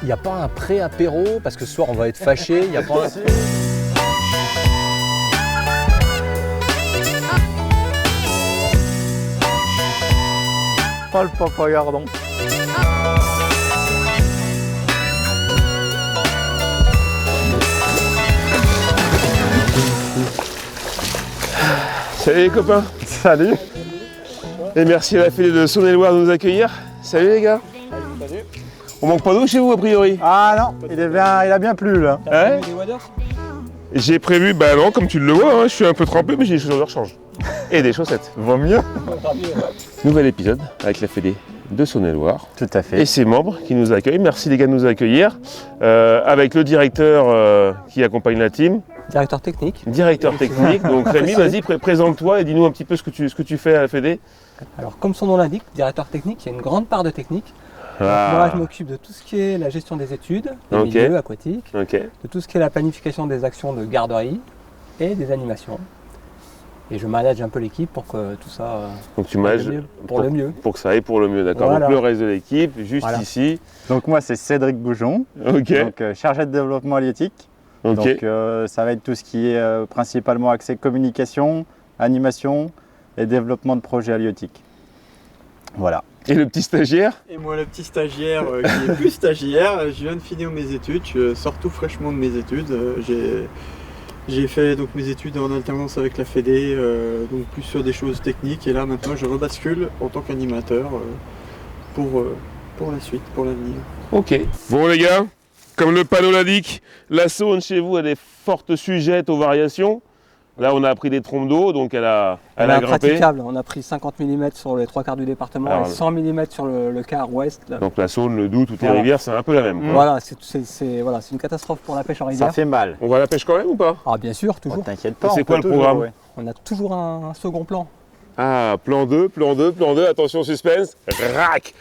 Il n'y a pas un pré-apéro parce que ce soir on va être fâchés, il n'y a pas un... Pas le papa gardon. Salut les copains. Salut. Et merci à la Fédé de Saône-et-Loire de nous accueillir. Salut les gars. Salut. On manque pas d'eau chez vous a priori? Ah non, il a bien plu là. Ouais. J'ai prévu, bah non, comme tu le vois, hein, je suis un peu trempé, mais j'ai des chaussures de rechange. Et des chaussettes. Vaut mieux. Nouvel épisode avec la Fédé de Saône-et-Loire. Tout à fait. Et ses membres qui nous accueillent. Merci les gars de nous accueillir. Avec le directeur qui accompagne la team. Directeur technique. Directeur technique. Donc Rémi, vas-y, présente-toi et dis-nous un petit peu ce que tu fais à la Fédé. Alors comme son nom l'indique, directeur technique, il y a une grande part de technique. Ah. Moi je m'occupe de tout ce qui est la gestion des études, des milieux aquatiques, de tout ce qui est la planification des actions de garderie et des animations. Et je manage un peu l'équipe pour que tout ça donc tu manages pour le mieux. Pour que ça aille pour le mieux, d'accord. Voilà. Donc le reste de l'équipe, juste ici. Donc moi c'est Cédric Boujon, donc chargé de développement halieutique. Donc ça va être tout ce qui est principalement axé communication, animation et développement de projets halieutiques. Voilà. Et le petit stagiaire? Et moi, le petit stagiaire qui est plus stagiaire, je viens de finir mes études, je sors tout fraîchement de mes études. J'ai fait donc mes études en alternance avec la Fédé, donc plus sur des choses techniques. Et là, maintenant, je rebascule en tant qu'animateur pour la suite, pour l'avenir. Ok. Bon les gars, comme le panneau l'indique, la Saône chez vous, elle est forte sujette aux variations. Là, on a pris des trompes d'eau, donc elle a grimpé. Praticable. On a pris 50 mm sur les 3 quarts du département. Alors, et 100 mm sur le quart ouest. Là. Donc la Saône, le Doubs, toutes les rivières, c'est un peu la même. Voilà, c'est une catastrophe pour la pêche en rivière. Ça fait mal. On va à la pêche quand même ou pas? Ah bien sûr, toujours. T'inquiète pas. C'est quoi le programme? On a toujours un second plan. Ah, plan 2, attention suspense. Rac,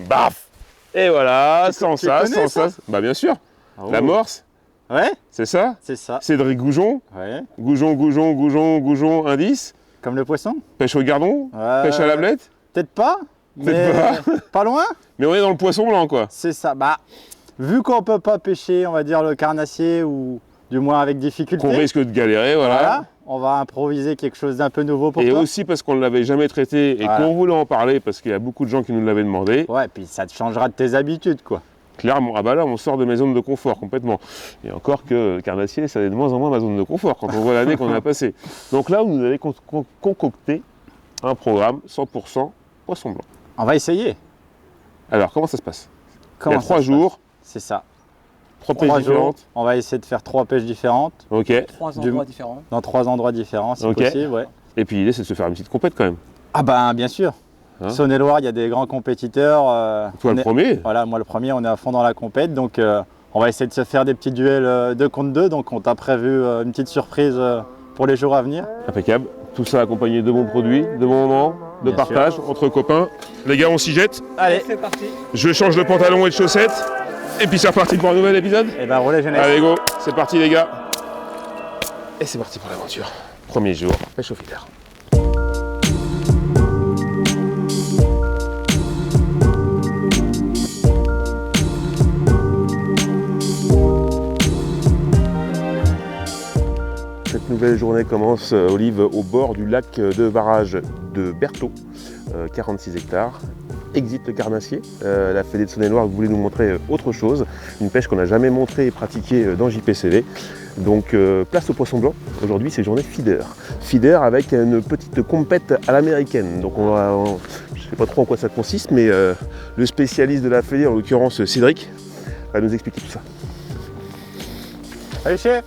baf. Et voilà, sans ça. Bah bien sûr. Oh. L'amorce. Ouais. C'est ça? C'est ça. Cédric Goujon. Ouais. Goujon, indice. Comme le poisson. Pêche au gardon. Pêche à la blette. Peut-être pas. Mais pas loin. Mais on est dans le poisson blanc quoi. C'est ça. Bah, vu qu'on peut pas pêcher, on va dire le carnassier ou du moins avec difficulté. Qu'on risque de galérer, voilà. On va improviser quelque chose d'un peu nouveau pour toi. Et aussi parce qu'on ne l'avait jamais traité et qu'on voulait en parler parce qu'il y a beaucoup de gens qui nous l'avaient demandé. Ouais, puis ça te changera de tes habitudes quoi. Clairement, ah bah là on sort de mes zones de confort complètement. Et encore que carnassier, ça est de moins en moins ma zone de confort quand on voit l'année qu'on a passée. Donc là, vous allez concocter un programme 100% poisson blanc. On va essayer. Alors, comment ça se passe? Il y a 3 jours. C'est ça. 3 pêches différentes. On va essayer de faire 3 pêches différentes. Ok. 3 endroits différents. Dans 3 endroits différents, si possible, ouais. Et puis l'idée, c'est de se faire une petite compète quand même. Ah ben, bien sûr. Hein, Saône-et-Loire, il y a des grands compétiteurs. Toi le premier? Voilà, moi le premier, on est à fond dans la compète. Donc on va essayer de se faire des petits duels 2 contre 2. Donc on t'a prévu une petite surprise pour les jours à venir. Impeccable. Tout ça accompagné de bons produits, de bons moments, de partage entre copains. Les gars, on s'y jette. Allez, c'est parti. Je change de pantalon et de chaussettes. Et puis c'est reparti pour un nouvel épisode. Et ben roulez jeunesse. Allez go, c'est parti les gars. Et c'est parti pour l'aventure. Premier jour, pêche au feeder. Cette nouvelle journée commence, Olive, au bord du lac de barrage de Berthaud, 46 hectares. Exit le carnassier. La Fédé de Saône-et-Loire voulait nous montrer autre chose, une pêche qu'on n'a jamais montrée et pratiquée dans JPCV. Donc place au poisson blanc. Aujourd'hui c'est journée feeder. Feeder avec une petite compète à l'américaine. Donc je ne sais pas trop en quoi ça consiste, mais le spécialiste de la Fédé, en l'occurrence Cédric, va nous expliquer tout ça. Salut chef,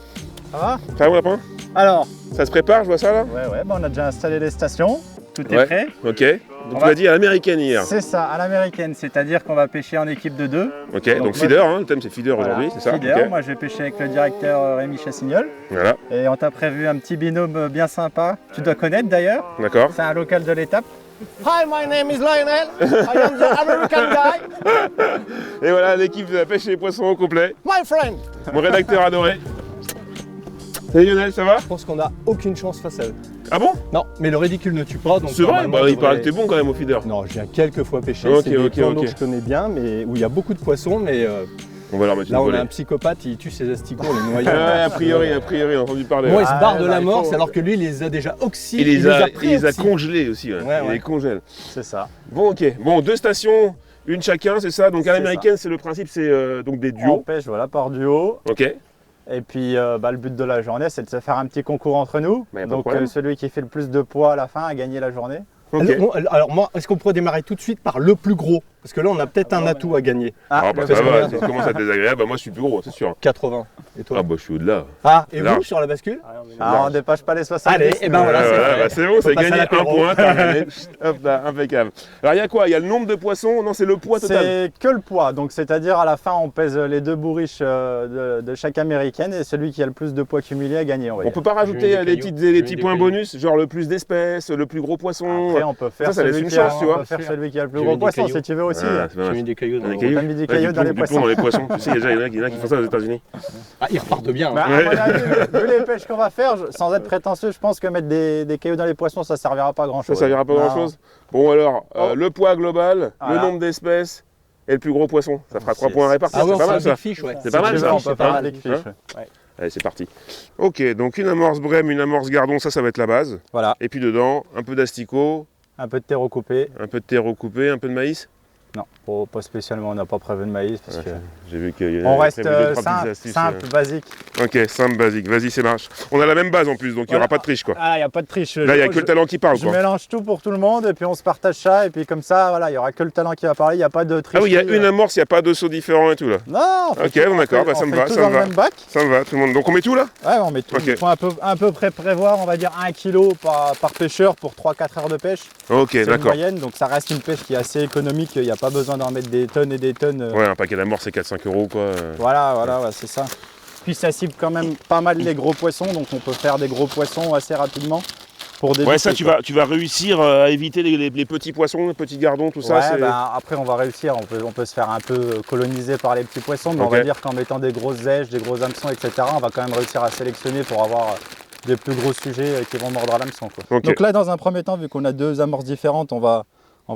ça va? Ça va mon lapin? Alors, ça se prépare, je vois ça là? Ouais, on a déjà installé les stations. Tout est prêt. Ok. Donc tu l'as dit à l'américaine hier. C'est ça, à l'américaine, c'est-à-dire qu'on va pêcher en équipe de 2. Ok, donc feeder, hein, le thème c'est feeder aujourd'hui, c'est ça? Feeder, moi je vais pêcher avec le directeur Rémi Chassignol. Voilà. Et on t'a prévu un petit binôme bien sympa, tu dois connaître d'ailleurs. D'accord. C'est un local de l'étape. Hi, my name is Lionel. I am the American guy. Et voilà l'équipe de la pêche et les poissons au complet. My friend. Mon rédacteur adoré. Salut Lionel, ça va? Je pense qu'on n'a aucune chance face à eux. Ah bon? Non, mais le ridicule ne tue pas. C'est vrai, bah, il paraît que t'es bon quand même au feeder. Non, j'ai quelques fois pêché, Ok, c'est des ok, plans d'eau ok. que je connais bien, mais où il y a beaucoup de poissons, mais On va leur mettre là une on a volée. un psychopathe, il tue ses asticots, les noyaux. Ouais, a priori, on a entendu parler. Moi, Ouais. il se barre de bah, la il morse faut- alors que lui, il les a déjà oxydés. Il les a pré-oxydés. congelés aussi, ouais. Ouais, Il ouais. les congèle. C'est ça. Bon, ok. Bon, 2 stations, une chacun, c'est ça. Donc à C'est l'américaine, c'est le principe, c'est donc des On duos. pêche voilà, par duo. Ok. Et puis le but de la journée, c'est de se faire un petit concours entre nous. Bah, y a pas de Donc problème. celui qui fait le plus de poids à la fin a gagné la journée. Ok. Alors moi, est-ce qu'on pourrait démarrer tout de suite par le plus gros? Parce que là, on a peut-être un atout à gagner. Ah, bah le ça plus va, gros. ça commence à être désagréable. Bah, moi, je suis plus gros, c'est sûr. 80. Et toi? Ah, bah, je suis au-delà. Ah, et large. vous sur la bascule? Ah, on dépasse pas les 70. Allez, et ben voilà, c'est Voilà, fait. bah, c'est bon, On c'est passe à gagné un l'apéro. point. Terminé. Hop là, impeccable. Alors, il y a quoi? Il y a le nombre de poissons? Non, c'est le poids total. C'est que le poids. Donc c'est-à-dire à la fin, on pèse les 2 bourriches de chaque américaine et celui qui a le plus de poids cumulé a gagné. On peut pas rajouter J'ai eu des des cailloux. petits points bonus, genre le plus d'espèces, le plus gros poisson. Après, on peut faire Ça laisse celui une qui a, chance, tu on vois. peut faire celui qui a le plus J'ai gros mis des poisson cailloux. si tu veux aussi. Ah, c'est pas J'ai mal. mis des cailloux dans Des le- cailloux. T'as mis des Ouais, cailloux dans les du plomb poissons. dans les poissons. Tu sais, il y en a qui font ça aux États-Unis. Ah, ils repartent bien. Bah, hein. à mon avis, vu les pêches qu'on va faire, sans être prétentieux, je pense que mettre des cailloux dans les poissons, ça servira pas à grand Ça chose. servira pas Non. grand-chose. Bon, alors, Oh. le poids global, le Voilà. nombre d'espèces et le plus gros poisson. Ça fera 3 C'est- points à répartir. Ah ouais, C'est pas on mal fait un ça. big fish, ouais. C'est pas mal, Si tu ça. veux, on peut Hein faire un big fish. Hein Allez, c'est parti. Ok, donc une amorce brème, une amorce gardon, ça va être la base. Voilà, Et puis dedans, un peu d'asticot, un peu de terreau coupé. un peu de terreau coupé, un peu de maïs. Non, pas spécialement, on n'a pas prévu de maïs parce que J'ai vu qu'il y on avait reste prévu deux, trois petites simple, astuces, simple, basique. Ok, simple, basique. Vas-y, c'est marche. On a la même base en plus, donc il n'y aura Voilà. pas de triche quoi. Ah, il n'y a pas de triche. Là, il n'y a que le talent qui parle Je quoi. mélange tout pour tout le monde et puis on se partage ça et puis comme ça, voilà, il n'y aura que le talent qui va parler, il n'y a pas de triche. Ah oui, il y a une amorce, il n'y a pas de saut différent et tout là. Non, on fait Ok, tout- bon, on d'accord, fait- bah, ça on me fait va, tout ça dans me le va. même bac. Ça me va, tout le monde. Donc on met tout là? Ouais, on met tout. Ok. Il faut à peu près prévoir, on va dire 1 kg par pêcheur pour 3-4 heures de pêche. Ok, C'est une d'accord. moyenne, donc ça reste une pêche qui est assez économique, il n'y a pas besoin d'en mettre des tonnes et des tonnes. Ouais, un paquet d'amorces c'est 4-5 € quoi. Voilà, ouais, c'est ça. Puis ça cible quand même pas mal les gros poissons, donc on peut faire des gros poissons assez rapidement pour débuter. Ouais, ça quoi. tu vas réussir à éviter les petits poissons, les petits gardons, tout ça. Ouais, c'est- ben, après on va réussir, on peut se faire un peu coloniser par les petits poissons, mais Ok. on va dire qu'en mettant des grosses zèches, des gros hameçons, etc., on va quand même réussir à sélectionner pour avoir des plus gros sujets qui vont mordre à l'hameçon, quoi. Ok. Donc là, dans un premier temps, vu qu'on a 2 amorces différentes, on va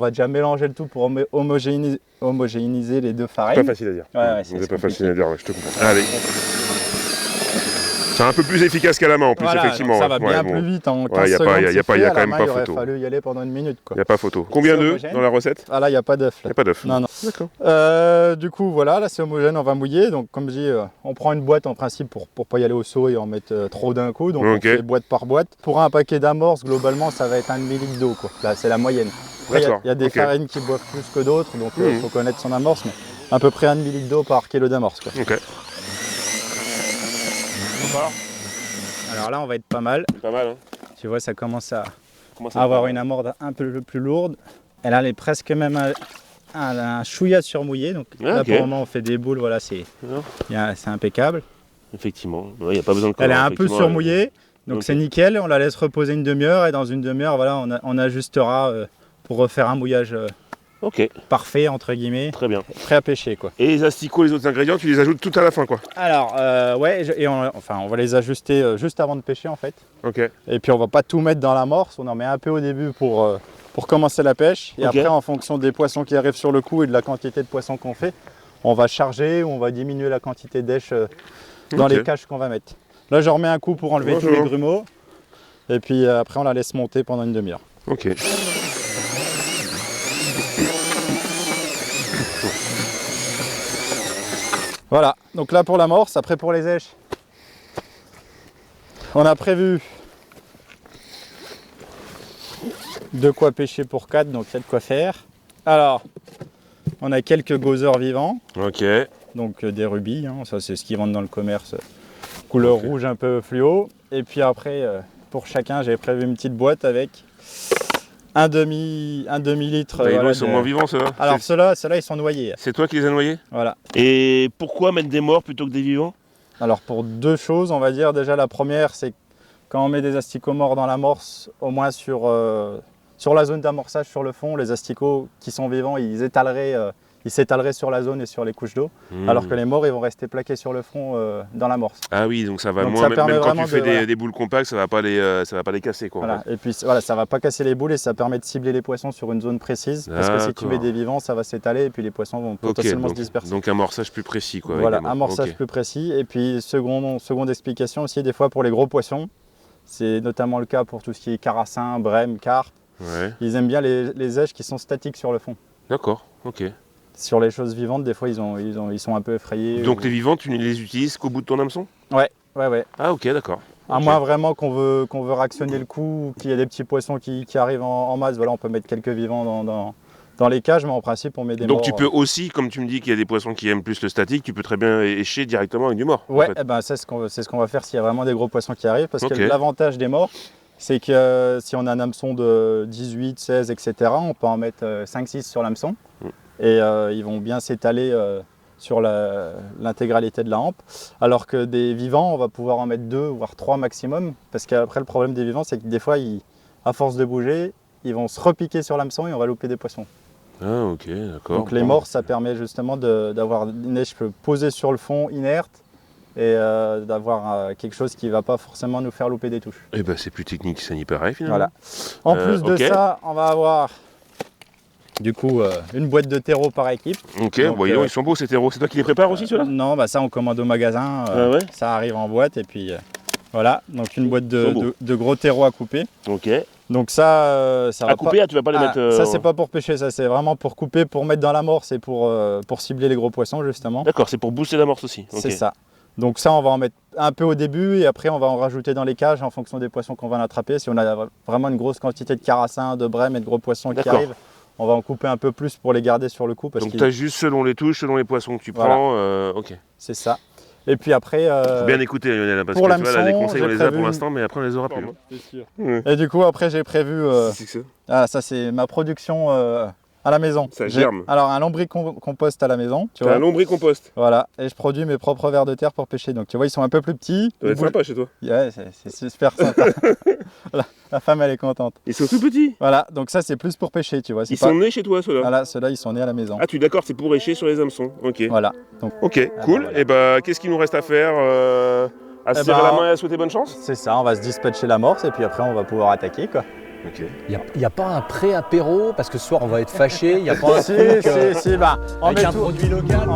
déjà mélanger le tout pour homogénéiser les 2 farines. Pas facile à dire. Ouais, c'est pas compliqué. facile à dire, ouais, je te comprends. Allez. C'est un peu plus efficace qu'à la main en plus, Voilà, effectivement. donc ça va ouais. bien Ouais, plus bon. vite, en 15 Ouais, y a pas- secondes. y a c'est pas- fait. y a À quand la même main, pas il aurait photo. fallu y aller pendant une minute, quoi. Il n'y a pas photo. Combien C'est d'œufs homogène. dans la recette? Ah là, il n'y a pas d'œuf. Il n'y a pas d'œufs. Non, non. D'accord. Du coup, voilà, là c'est homogène, on va mouiller. Donc, comme je dis, on prend une boîte en principe pour pas y aller au saut et en mettre trop d'un coup. Donc, Ok. on fait boîte par boîte. Pour un paquet d'amorces, globalement, ça va être 1 demi-litre d'eau, quoi. Là, c'est la moyenne. Après, D'accord, il y a des ok. farines qui boivent plus que d'autres, donc il Mhm. faut connaître son amorce. Mais à peu près 1 demi-litre d'eau par kilo d'amorce, quoi. Ok. Alors là, on va être pas mal. Pas mal, hein. Tu vois, ça commence à Comment ça avoir va une amorce un peu plus lourde. Et là, elle est presque même un chouïa surmouillé. Donc Ah, là, ok. pour le moment, on fait des boules. Voilà, c'est impeccable. Effectivement. Il n'y a pas besoin de Elle est collant, un peu effectivement, surmouillée. Donc Ok. c'est nickel. On la laisse reposer une demi-heure. Et dans une demi-heure, voilà, on ajustera pour refaire un mouillage Ok, parfait, entre guillemets, très bien. prêt à pêcher, quoi. Et les asticots, les autres ingrédients, tu les ajoutes tout à la fin, quoi. Alors, ouais, on va les ajuster juste avant de pêcher, en fait. Ok. Et puis on va pas tout mettre dans l'amorce, on en met un peu au début pour commencer la pêche. Et Ok. après, en fonction des poissons qui arrivent sur le coup et de la quantité de poissons qu'on fait, on va charger ou on va diminuer la quantité d'èches dans Ok. les caches qu'on va mettre. Là, je remets un coup pour enlever tous les Bonjour. grumeaux. Et puis après, on la laisse monter pendant une demi-heure. Ok. Voilà, donc là pour l'amorce, après pour les èches. On a prévu de quoi pêcher pour 4, donc il y a de quoi faire. Alors, on a quelques gozer vivants, Ok. donc des rubis, hein, ça c'est ce qu'ils vendent dans le commerce, couleur Ok. rouge un peu fluo. Et puis après, pour chacun, j'ai prévu une petite boîte avec un demi-litre. Bah, voilà, ils sont moins vivants, ceux-là. Alors C'est- ceux-là, ils sont noyés. C'est toi qui les as noyés? Voilà. Et pourquoi mettre des morts plutôt que des vivants? Alors pour 2 choses, on va dire. Déjà la première, c'est quand on met des asticots morts dans l'amorce, au moins sur la zone d'amorçage sur le fond, les asticots qui sont vivants, ils ils s'étaleraient sur la zone et sur les couches d'eau, alors que les morts, ils vont rester plaqués sur le front dans l'amorce. Ah oui, donc ça va moins, même quand tu fais des boules compactes, ça va pas les casser, quoi. Voilà. Et puis voilà, ça va pas casser les boules et ça permet de cibler les poissons sur une zone précise, parce que si tu mets des vivants, ça va s'étaler et puis les poissons vont potentiellement se disperser. Donc un amorçage plus précis, quoi. Voilà, un amorçage plus précis. Et puis seconde explication aussi, des fois pour les gros poissons, c'est notamment le cas pour tout ce qui est carassin, brème, carpe. Ouais. Ils aiment bien les aiges qui sont statiques sur le fond. D'accord, ok. Sur les choses vivantes, des fois, ils sont un peu effrayés. Donc les vivants, tu ne les utilises qu'au bout de ton hameçon? Ouais. Ah ok, d'accord. À moins vraiment qu'on veut réactionner le coup, qu'il y a des petits poissons qui arrivent en masse, voilà, on peut mettre quelques vivants dans les cages, mais en principe, on met des morts. Donc tu peux aussi, comme tu me dis qu'il y a des poissons qui aiment plus le statique, tu peux très bien écher directement avec du mort. Ouais, en fait. eh ben, c'est ce qu'on va faire s'il y a vraiment des gros poissons qui arrivent, parce que l'avantage des morts, c'est que si on a un hameçon de 18, 16, etc., on peut en mettre 5-6 sur l'hameçon, et ils vont bien s'étaler sur l'intégralité de la hampe, alors que des vivants, on va pouvoir en mettre 2 voire 3 maximum, parce qu'après le problème des vivants, c'est que des fois, à force de bouger, ils vont se repiquer sur l'hameçon et on va louper des poissons. Ah ok, d'accord. Donc les morts, ça permet justement d'avoir une neige posée sur le fond, inerte, et d'avoir quelque chose qui ne va pas forcément nous faire louper des touches. Et ben c'est plus technique, ça n'y paraît finalement. Voilà. En plus de ça, on va avoir du coup une boîte de terreau par équipe. Ok, donc, ils sont beaux ces terreaux. C'est toi qui les prépares aussi ceux-là? Non, ça on commande au magasin, ça arrive en boîte et puis voilà, donc une boîte de gros terreaux à couper. Ok. Donc ça va à couper, tu vas pas les mettre... Ça c'est pas pour pêcher, ça c'est vraiment pour couper, pour mettre dans l'amorce et pour cibler les gros poissons justement. D'accord, c'est pour booster l'amorce aussi. C'est ça. Donc ça on va en mettre un peu au début et après on va en rajouter dans les cages en fonction des poissons qu'on va en attraper. Si on a vraiment une grosse quantité de carassins, de brèmes et de gros poissons qui arrivent, on va en couper un peu plus pour les garder sur le coup. Donc tu as juste selon les touches, selon les poissons que tu prends, ok. C'est ça. Et puis après... faut bien écouter Lionel, parce que tu vois, là, les conseils on les a pour l'instant, mais après on les aura plus. C'est sûr. Et du coup après j'ai prévu... C'est que ça. Ah, ça c'est ma production à la maison. Ça germe. Alors un lombricompost à la maison. Tu vois. Un lombricompost. Voilà, et je produis mes propres vers de terre pour pêcher. Donc tu vois, ils sont un peu plus petits. Ça doit être sympa chez toi. Ouais, c'est super sympa. La femme elle est contente. Ils sont tout petits. Voilà, donc ça c'est plus pour pêcher, tu vois. Ils sont nés chez toi ceux-là? Voilà, ceux-là ils sont nés à la maison. Ah tu d'accord, c'est pour écher sur les hameçons. Ok. Voilà. Donc, ok, cool. Voilà. Et bah qu'est-ce qu'il nous reste à faire? À se serrer la main et à souhaiter bonne chance? C'est ça, on va se dispatcher l'amorce et puis après on va pouvoir attaquer quoi. Okay. Il n'y a pas un pré-apéro parce que ce soir on va être fâché. Il n'y a pas un si, truc on avec met un tout. produit local.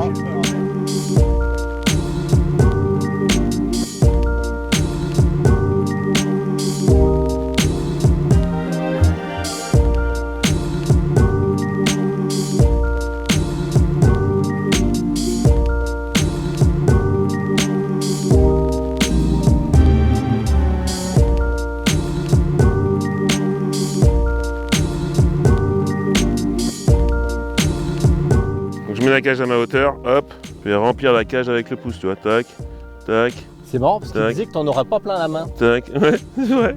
Je mets la cage à ma hauteur, hop, je vais remplir la cage avec le pouce, tu vois, tac, tac. C'est marrant parce qu'il disait que tu n'en auras pas plein la main. Tac, ouais, c'est vrai.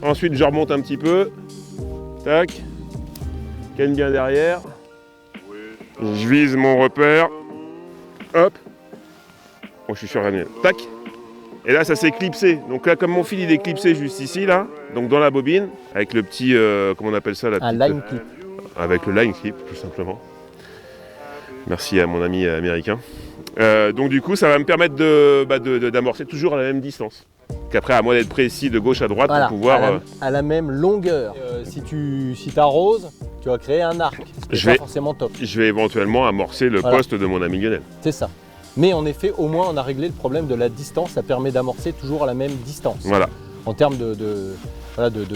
Ensuite, je remonte un petit peu, tac, canne bien derrière, je vise mon repère, hop, oh, je suis sûr, tac, et là ça s'est clipsé. Donc là, comme mon fil il est clipsé juste ici, là, donc dans la bobine, avec le petit, comment on appelle ça, un line clip. Avec le line clip, tout simplement. Merci à mon ami américain. Donc du coup, ça va me permettre d'amorcer toujours à la même distance. Qu'après, à moi d'être précis de gauche à droite pour pouvoir... À la même longueur. Si tu arroses, tu vas créer un arc. C'est pas forcément top. Je vais éventuellement amorcer le poste de mon ami Lionel. C'est ça. Mais en effet, au moins, on a réglé le problème de la distance. Ça permet d'amorcer toujours à la même distance. Voilà. En termes de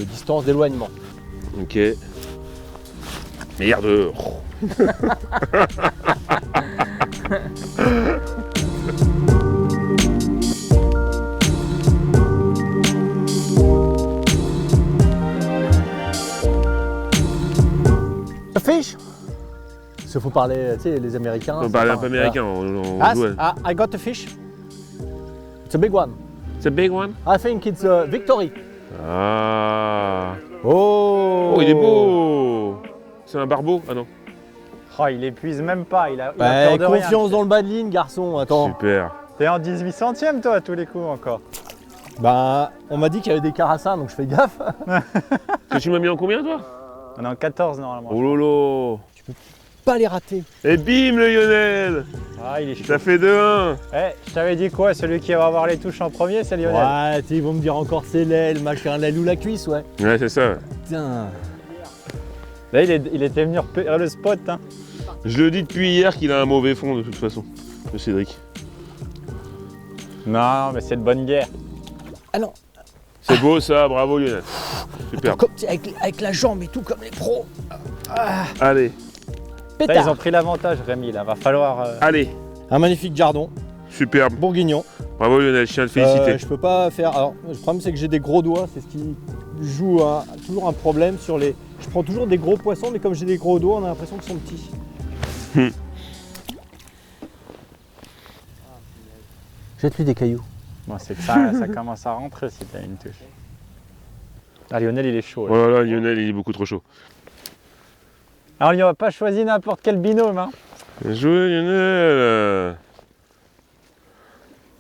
distance d'éloignement. Ok. Merde. A fish? Il faut parler, tu sais, les Américains. On parle un peu américain. I got a fish. It's a big one. It's a big one? I think it's a victory. Ah. Oh, il est beau. C'est un barbeau? Ah non. Oh, il épuise même pas, il a peur de confiance rien. dans le bas de ligne, garçon. Attends. Super. T'es en 18 centièmes toi à tous les coups encore. On m'a dit qu'il y avait des carassins, donc je fais gaffe. Tu m'as mis en combien toi? On est en 14 normalement. Oh lolo. Pas les rater. Et bim le Lionel. Ah, il est chaud. Ça fait 2-1. Eh, je t'avais dit quoi? Celui qui va avoir les touches en premier, c'est Lionel. Ouais, tu sais, ils vont me dire encore c'est l'aile, machin, l'aile ou la cuisse, ouais. Ouais, c'est ça. Putain. Là, il était venu repérer le spot. Hein. Je le dis depuis hier qu'il a un mauvais fond de toute façon, le Cédric. Non, mais c'est de bonne guerre. Ah non. C'est beau ça, bravo Lionel. Super. Comme, avec la jambe et tout, comme les pros. Allez, Là, Pétard. ils ont pris l'avantage, Rémi. Là, va falloir. allez. Un magnifique jardon, Superbe. bourguignon. Bravo Lionel, je tiens à te féliciter. Je peux pas faire. Alors, le problème, c'est que j'ai des gros doigts. C'est ce qui joue toujours un problème sur les. Je prends toujours des gros poissons, mais comme j'ai des gros doigts, on a l'impression qu'ils sont petits. Jette-lui des cailloux. Bon, c'est que ça commence à rentrer si t'as une touche. Ah, Lionel, il est chaud. Oh Là. là là, Lionel, il est beaucoup trop chaud. Alors, il n'a pas choisi n'importe quel binôme. Hein. Bien joué Lionel.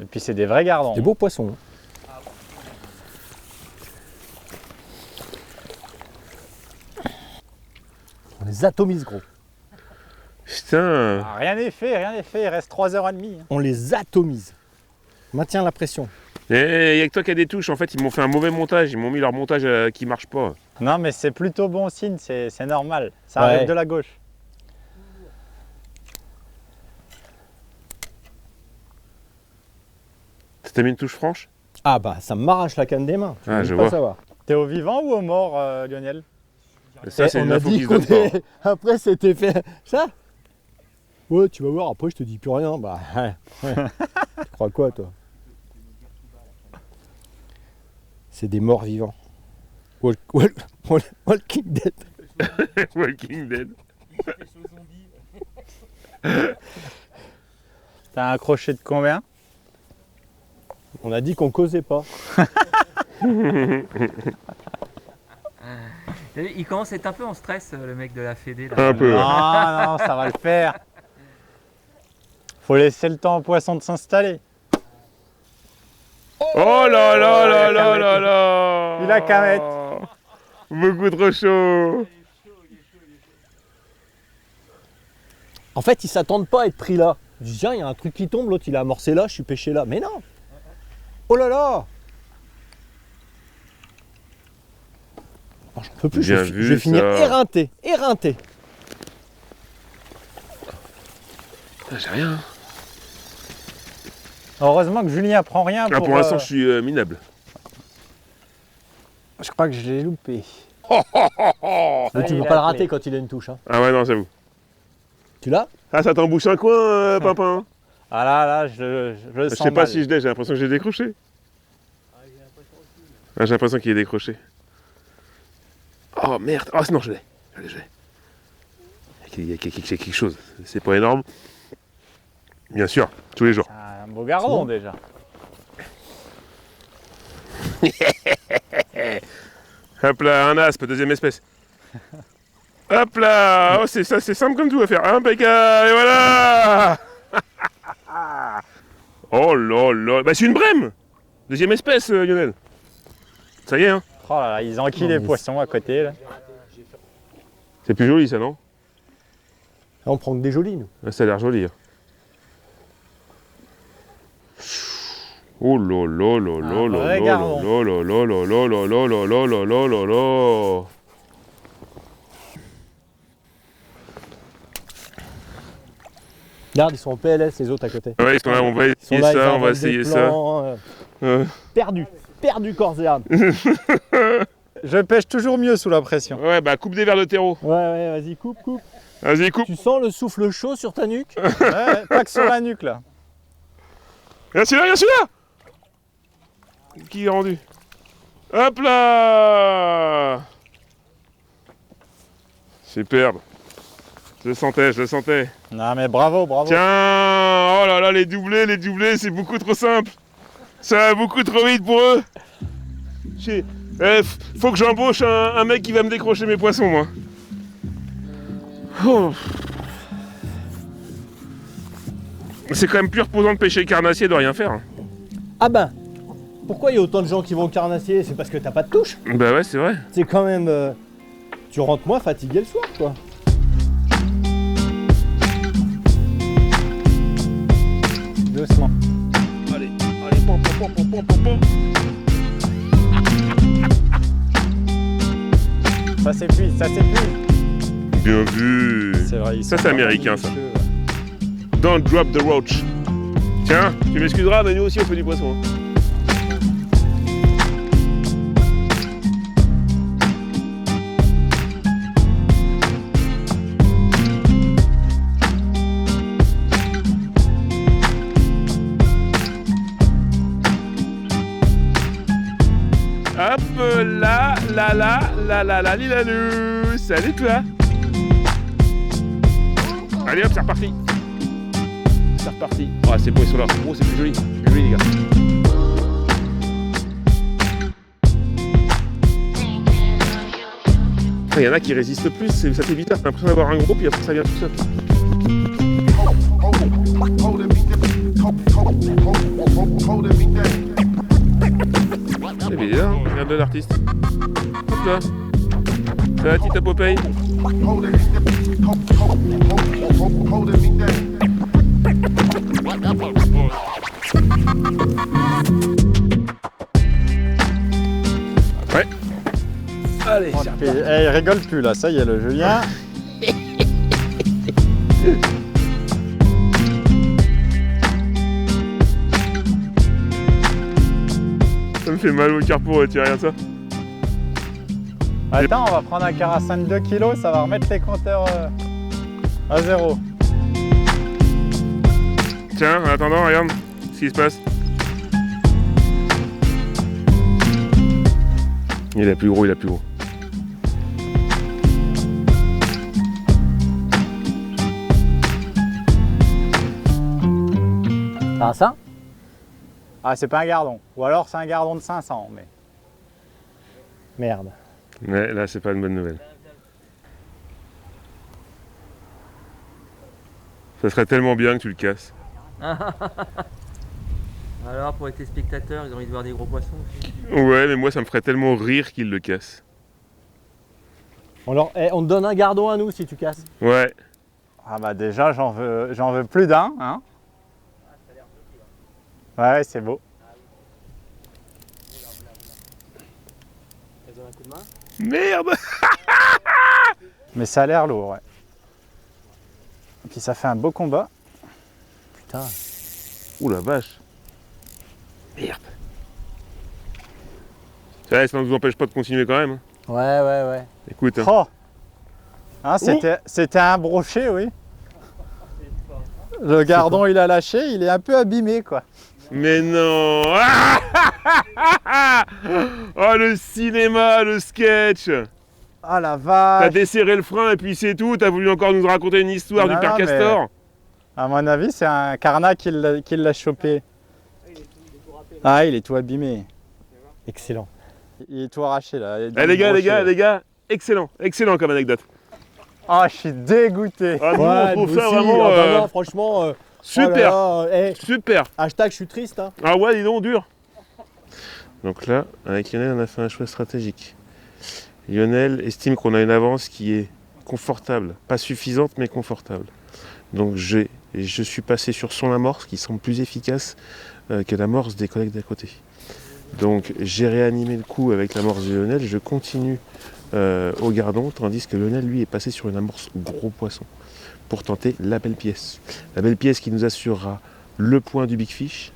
Et puis, c'est des vrais gardons. Des beaux poissons. On les atomise, gros. Putain. Ah, rien n'est fait, rien n'est fait. Il reste 3h30. Hein. On les atomise. Maintiens la pression. Et il n'y a que toi qui as des touches, en fait, ils m'ont fait un mauvais montage, ils m'ont mis leur montage qui marche pas. Non, mais c'est plutôt bon signe, c'est normal. Ça Ouais. arrive de la gauche. T'as mis une touche franche? Ah bah ça m'arrache la canne des mains. Ah, veux je pas vois. savoir. T'es au vivant ou au mort, Lionel? Ça, c'est on une a info dit qui se qu'on donne pas. est... Après c'était fait ça. Ouais, tu vas voir, après je te dis plus rien. Bah ouais. Tu crois quoi toi? C'est des morts vivants. Walking Dead. Walking Dead. T'as un crochet de combien? On a dit qu'on causait pas. Il commence à être un peu en stress, le mec de la Fédé. Là. Un peu. Non, non, ça va le faire. Faut laisser le temps au poisson de s'installer. Oh là là là là là là. Il a qu'à mettre. Beaucoup trop chaud. En fait, ils s'attendent pas à être pris là. Je dis tiens, il y a un truc qui tombe, l'autre il a amorcé là, je suis pêché là. Mais non. Oh là là. Oh, j'en peux plus, je Bien vais, vu, je vais finir ça. éreinté, éreinté. J'ai rien. Heureusement que Julien prend rien Ah, pour... pour l'instant, je suis minable. Je crois que je l'ai loupé. Ça, Mais tu il peux a pas le appelé. rater quand il a une touche. Hein. Ah ouais, non, j'avoue. Tu l'as? Ah, ça t'embouche un coin, Pimpin. Ah là, je le Je sens sais pas mal. si je l'ai, j'ai l'impression que j'ai décroché. Ah, j'ai l'impression qu'il est décroché. Oh merde. Oh non, je l'ai. Je l'ai. Il y a quelque chose. C'est pas énorme. Bien sûr, tous les jours. C'est un beau gardon déjà. Hop là, un aspe, deuxième espèce. Hop là. Oh, c'est ça, c'est simple comme tout à faire. Impeccable, et voilà. Oh là là. Bah, c'est une brème. Deuxième espèce, Lionel. Ça y est, hein. Oh là là, ils enquillent les poissons à côté. Là. C'est plus joli, ça, non? Là, on prend que des jolis, nous. Ah, ça a l'air joli. Hein. Oh là là là là là vrai là gardon. là là là là là là là là là là là là. Regarde, ils sont en PLS, les autres à côté. Ouais, ils sont là, on va Ils sont essayer là, ils ça, on va inventent des essayer ça. plans, perdu corps et âme. Je pêche toujours mieux sous la pression. Ouais, bah coupe des vers de terreau. Ouais, vas-y, coupe. Vas-y, coupe. Tu sens le souffle chaud sur ta nuque? Ouais, pas que sur la nuque là. Regarde celui-là. Qui est rendu? Hop là. Superbe. Je le sentais. Non mais bravo. Tiens, oh là là, les doublés, c'est beaucoup trop simple. Ça va beaucoup trop vite pour eux. Faut que j'embauche un mec qui va me décrocher mes poissons, moi. Oh. C'est quand même plus reposant de pêcher le carnassier et de rien faire. Hein. Ah ben, pourquoi il y a autant de gens qui vont au carnassier? C'est parce que t'as pas de touche. Bah ouais, c'est vrai. C'est quand même... Tu rentres moins fatigué le soir, quoi. Doucement. Allez, pom, pom, pom, pom, pom, pom. Ça s'épuise, ça s'épuise. Bien vu. C'est vrai. Ça, c'est américain, ça. Don't drop the roach. Tiens, tu m'excuseras, mais nous aussi on fait du poisson. Hop là, lilalou. Salut toi. Allez hop, c'est reparti. C'est reparti. Ah, c'est beau, ils sont là. Oh, c'est plus joli. Plus joli, les gars. Il y en a qui résistent plus, ça t'évite, t'as l'impression d'avoir un gros, puis après ça vient tout seul. C'est bien, regarde de l'artiste. Hop là. Ça va, petite Popeye. Ouais. Allez, il rigole plus là, ça y est, le Julien. Ça me fait mal au cœur pour retirer, regarde ça. Attends, on va prendre un carassin de 2 kg, ça va remettre les compteurs à zéro. Tiens, en attendant, regarde ce qui se passe. Il est plus gros, il est plus gros. Ah ça? Ah, c'est pas un gardon. Ou alors c'est un gardon de 500, mais... Merde. Ouais, là, c'est pas une bonne nouvelle. Ça serait tellement bien que tu le casses. Alors pour être spectateurs, ils ont envie de voir des gros poissons aussi. Ouais, mais moi, ça me ferait tellement rire qu'il le casse. On te donne un gardon à nous si tu casses. Ouais. Ah bah déjà, j'en veux plus d'un, hein. Ouais, c'est beau. Ça donne un coup de main. Merde. Mais ça a l'air lourd, ouais. Et puis ça fait un beau combat. Putain. Ouh la vache. Merde. Ça ne nous empêche pas de continuer quand même. Ouais. Écoute. Hein. Oh hein, c'était un brochet, oui. Le gardon, il a lâché, il est un peu abîmé, quoi. Mais non. Oh le cinéma, le sketch. Ah la vache. T'as desserré le frein et puis c'est tout. T'as voulu encore nous raconter une histoire du père Castor. À mon avis, c'est un carnat qui l'a chopé. Ah, il est tout abîmé. Excellent. Il est tout arraché là. Eh, les gars, excellent comme anecdote. Ah, je suis dégoûté. Ah, nous, Ouais, on trouve nous ça aussi. vraiment. Ah bah non, franchement. Super. Oh là là, Super. Hashtag je suis triste. Hein. Ah ouais, dis donc, dur. Donc là, avec Lionel, on a fait un choix stratégique. Lionel estime qu'on a une avance qui est confortable, pas suffisante mais confortable. Donc je suis passé sur son amorce qui semble plus efficace que l'amorce des collègues d'à côté. Donc j'ai réanimé le coup avec l'amorce de Lionel, je continue au gardon, tandis que Lionel lui est passé sur une amorce gros poisson pour tenter la belle pièce. La belle pièce qui nous assurera le point du Big Fish,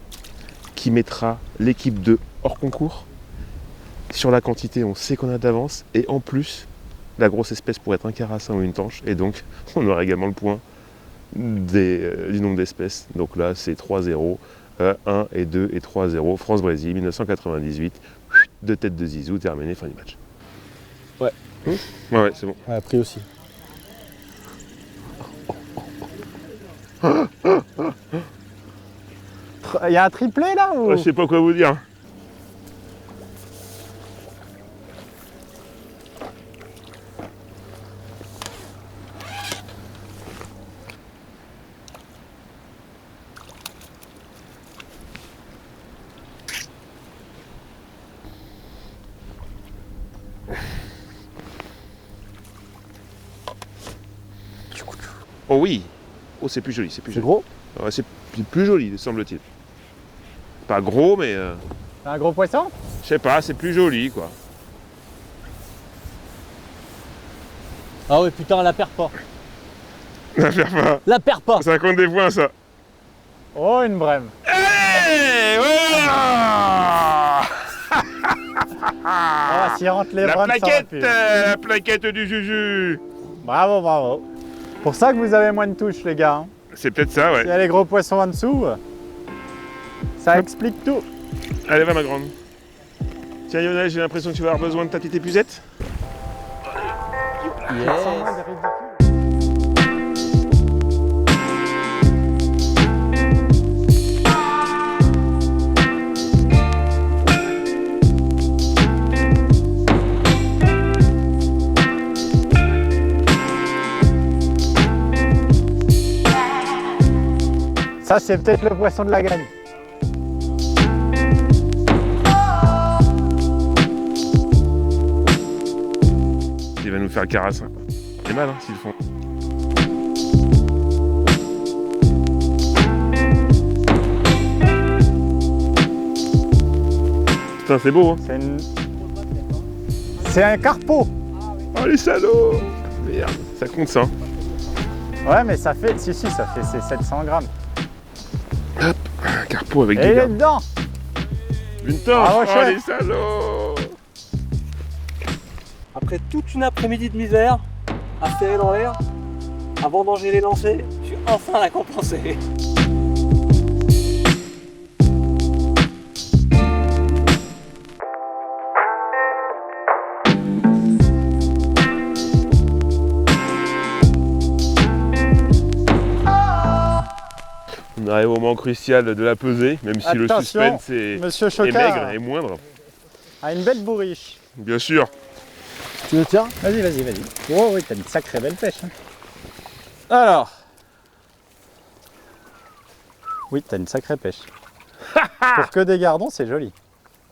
qui mettra l'équipe de hors concours. Sur la quantité, on sait qu'on a d'avance, et en plus, la grosse espèce pourrait être un carassin ou une tanche, et donc on aura également le point du nombre d'espèces. Donc là, c'est 3-0, 1 et 2 et 3-0, France-Brésil, 1998, 2 têtes de zizou, terminé, fin du match. Ouais. Ouais, c'est bon. Ouais, pris aussi. Il y a un triplé là ou... Je sais pas quoi vous dire. Oh oui. Oh, c'est plus joli, c'est plus C'est joli. gros? Ouais, c'est plus joli, semble-t-il. Pas gros, mais C'est un gros poisson? je sais pas, c'est plus joli, quoi. Ah ouais, putain, la perd pas. La faire pas. La perd pas. Ça compte des points, ça. Oh, une brème. Allez, voilà. Ah, s'il rentre les La brèmes, ça va plaquette, plus. la plaquette du Juju. Bravo, bravo. Pour ça que vous avez moins de touches, les gars. Hein. C'est peut-être ça, S'il y ouais. a les gros poissons en dessous, ça explique tout. Allez, va, ma grande. Tiens, Lionel, j'ai l'impression que tu vas avoir besoin de ta petite épuisette. Yes. Ça, c'est peut-être le poisson de la gagne. Il va nous faire le carassin. C'est mal, hein, s'ils le font. Putain, c'est beau, hein. C'est un carpeau. Oh, les salauds. Merde, ça compte, ça. Ouais, mais ça fait, si, ça fait c'est 700 grammes. Un carpeau avec Et des il est gars. dedans. Une torche. Ah, ouais, Oh, chef. les salauds. Après toute une après-midi de misère, à se serrer dans l'air, à vendanger les lancers, je suis enfin récompensé. On arrive au moment crucial de la pesée, même si le Attention, suspense est Monsieur maigre Chocard et moindre. a une belle bourriche. Bien sûr. Tu le tiens? Vas-y. Oh oui, t'as une sacrée belle pêche. Hein. Alors. Oui, t'as une sacrée pêche. Pour que des gardons, c'est joli.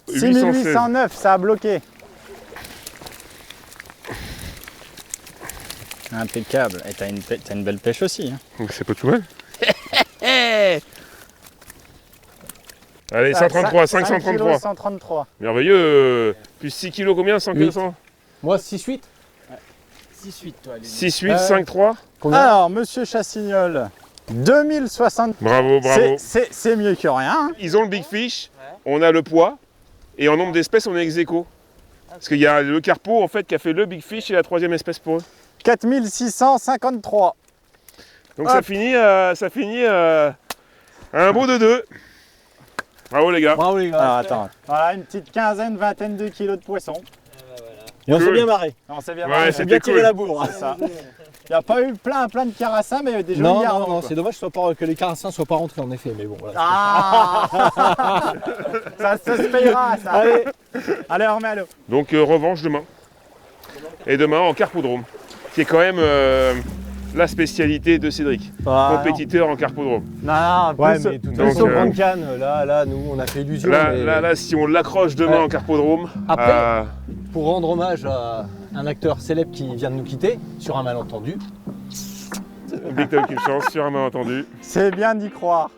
6809, ça a bloqué. Impeccable. Et t'as une belle pêche aussi. Hein. Donc c'est pas tout mal. Allez, 133, 533. 133. Merveilleux. Plus 6 kilos, combien? 100 8. 100 Moi, 6-8. 6-8 toi, allez. 6, 8, 5, 3. Combien? Alors, Monsieur Chassignol, 2060. Bravo, bravo. C'est mieux que rien. Hein. Ils ont le big fish, on a le poids, et en nombre d'espèces, on est ex aequo. Parce qu'il y a le carpeau en fait qui a fait le big fish et la troisième espèce pour eux. 4653. Donc ça finit à un beau de 2. Bravo les gars. Bravo les gars. Alors attends, voilà une petite quinzaine, vingtaine de kilos de poissons. Et on s'est Cool. bien marré. On s'est bien Ouais, marré. On s'est bien c'était tiré cool. la bourre. C'est ça. Il n'y a pas eu plein de carassins, mais des jolis Non, gardons, non, non, quoi. c'est dommage que les carassins soient pas rentrés en effet, mais bon voilà. Ah ça se payera ça. Allez, on remet à l'eau. Donc revanche demain. Et demain en carpodrome. Qui est quand même la spécialité de Cédric. Compétiteur en carpodrome. Non, Ouais, plus- mais tout Donc, façon, grande canne, là, nous, on a fait illusion. mais Là, si on l'accroche demain Ouais. en carpodrome, Après- Pour rendre hommage à un acteur célèbre qui vient de nous quitter, sur un malentendu. Big Tom qui chance sur un malentendu. c'est bien d'y croire.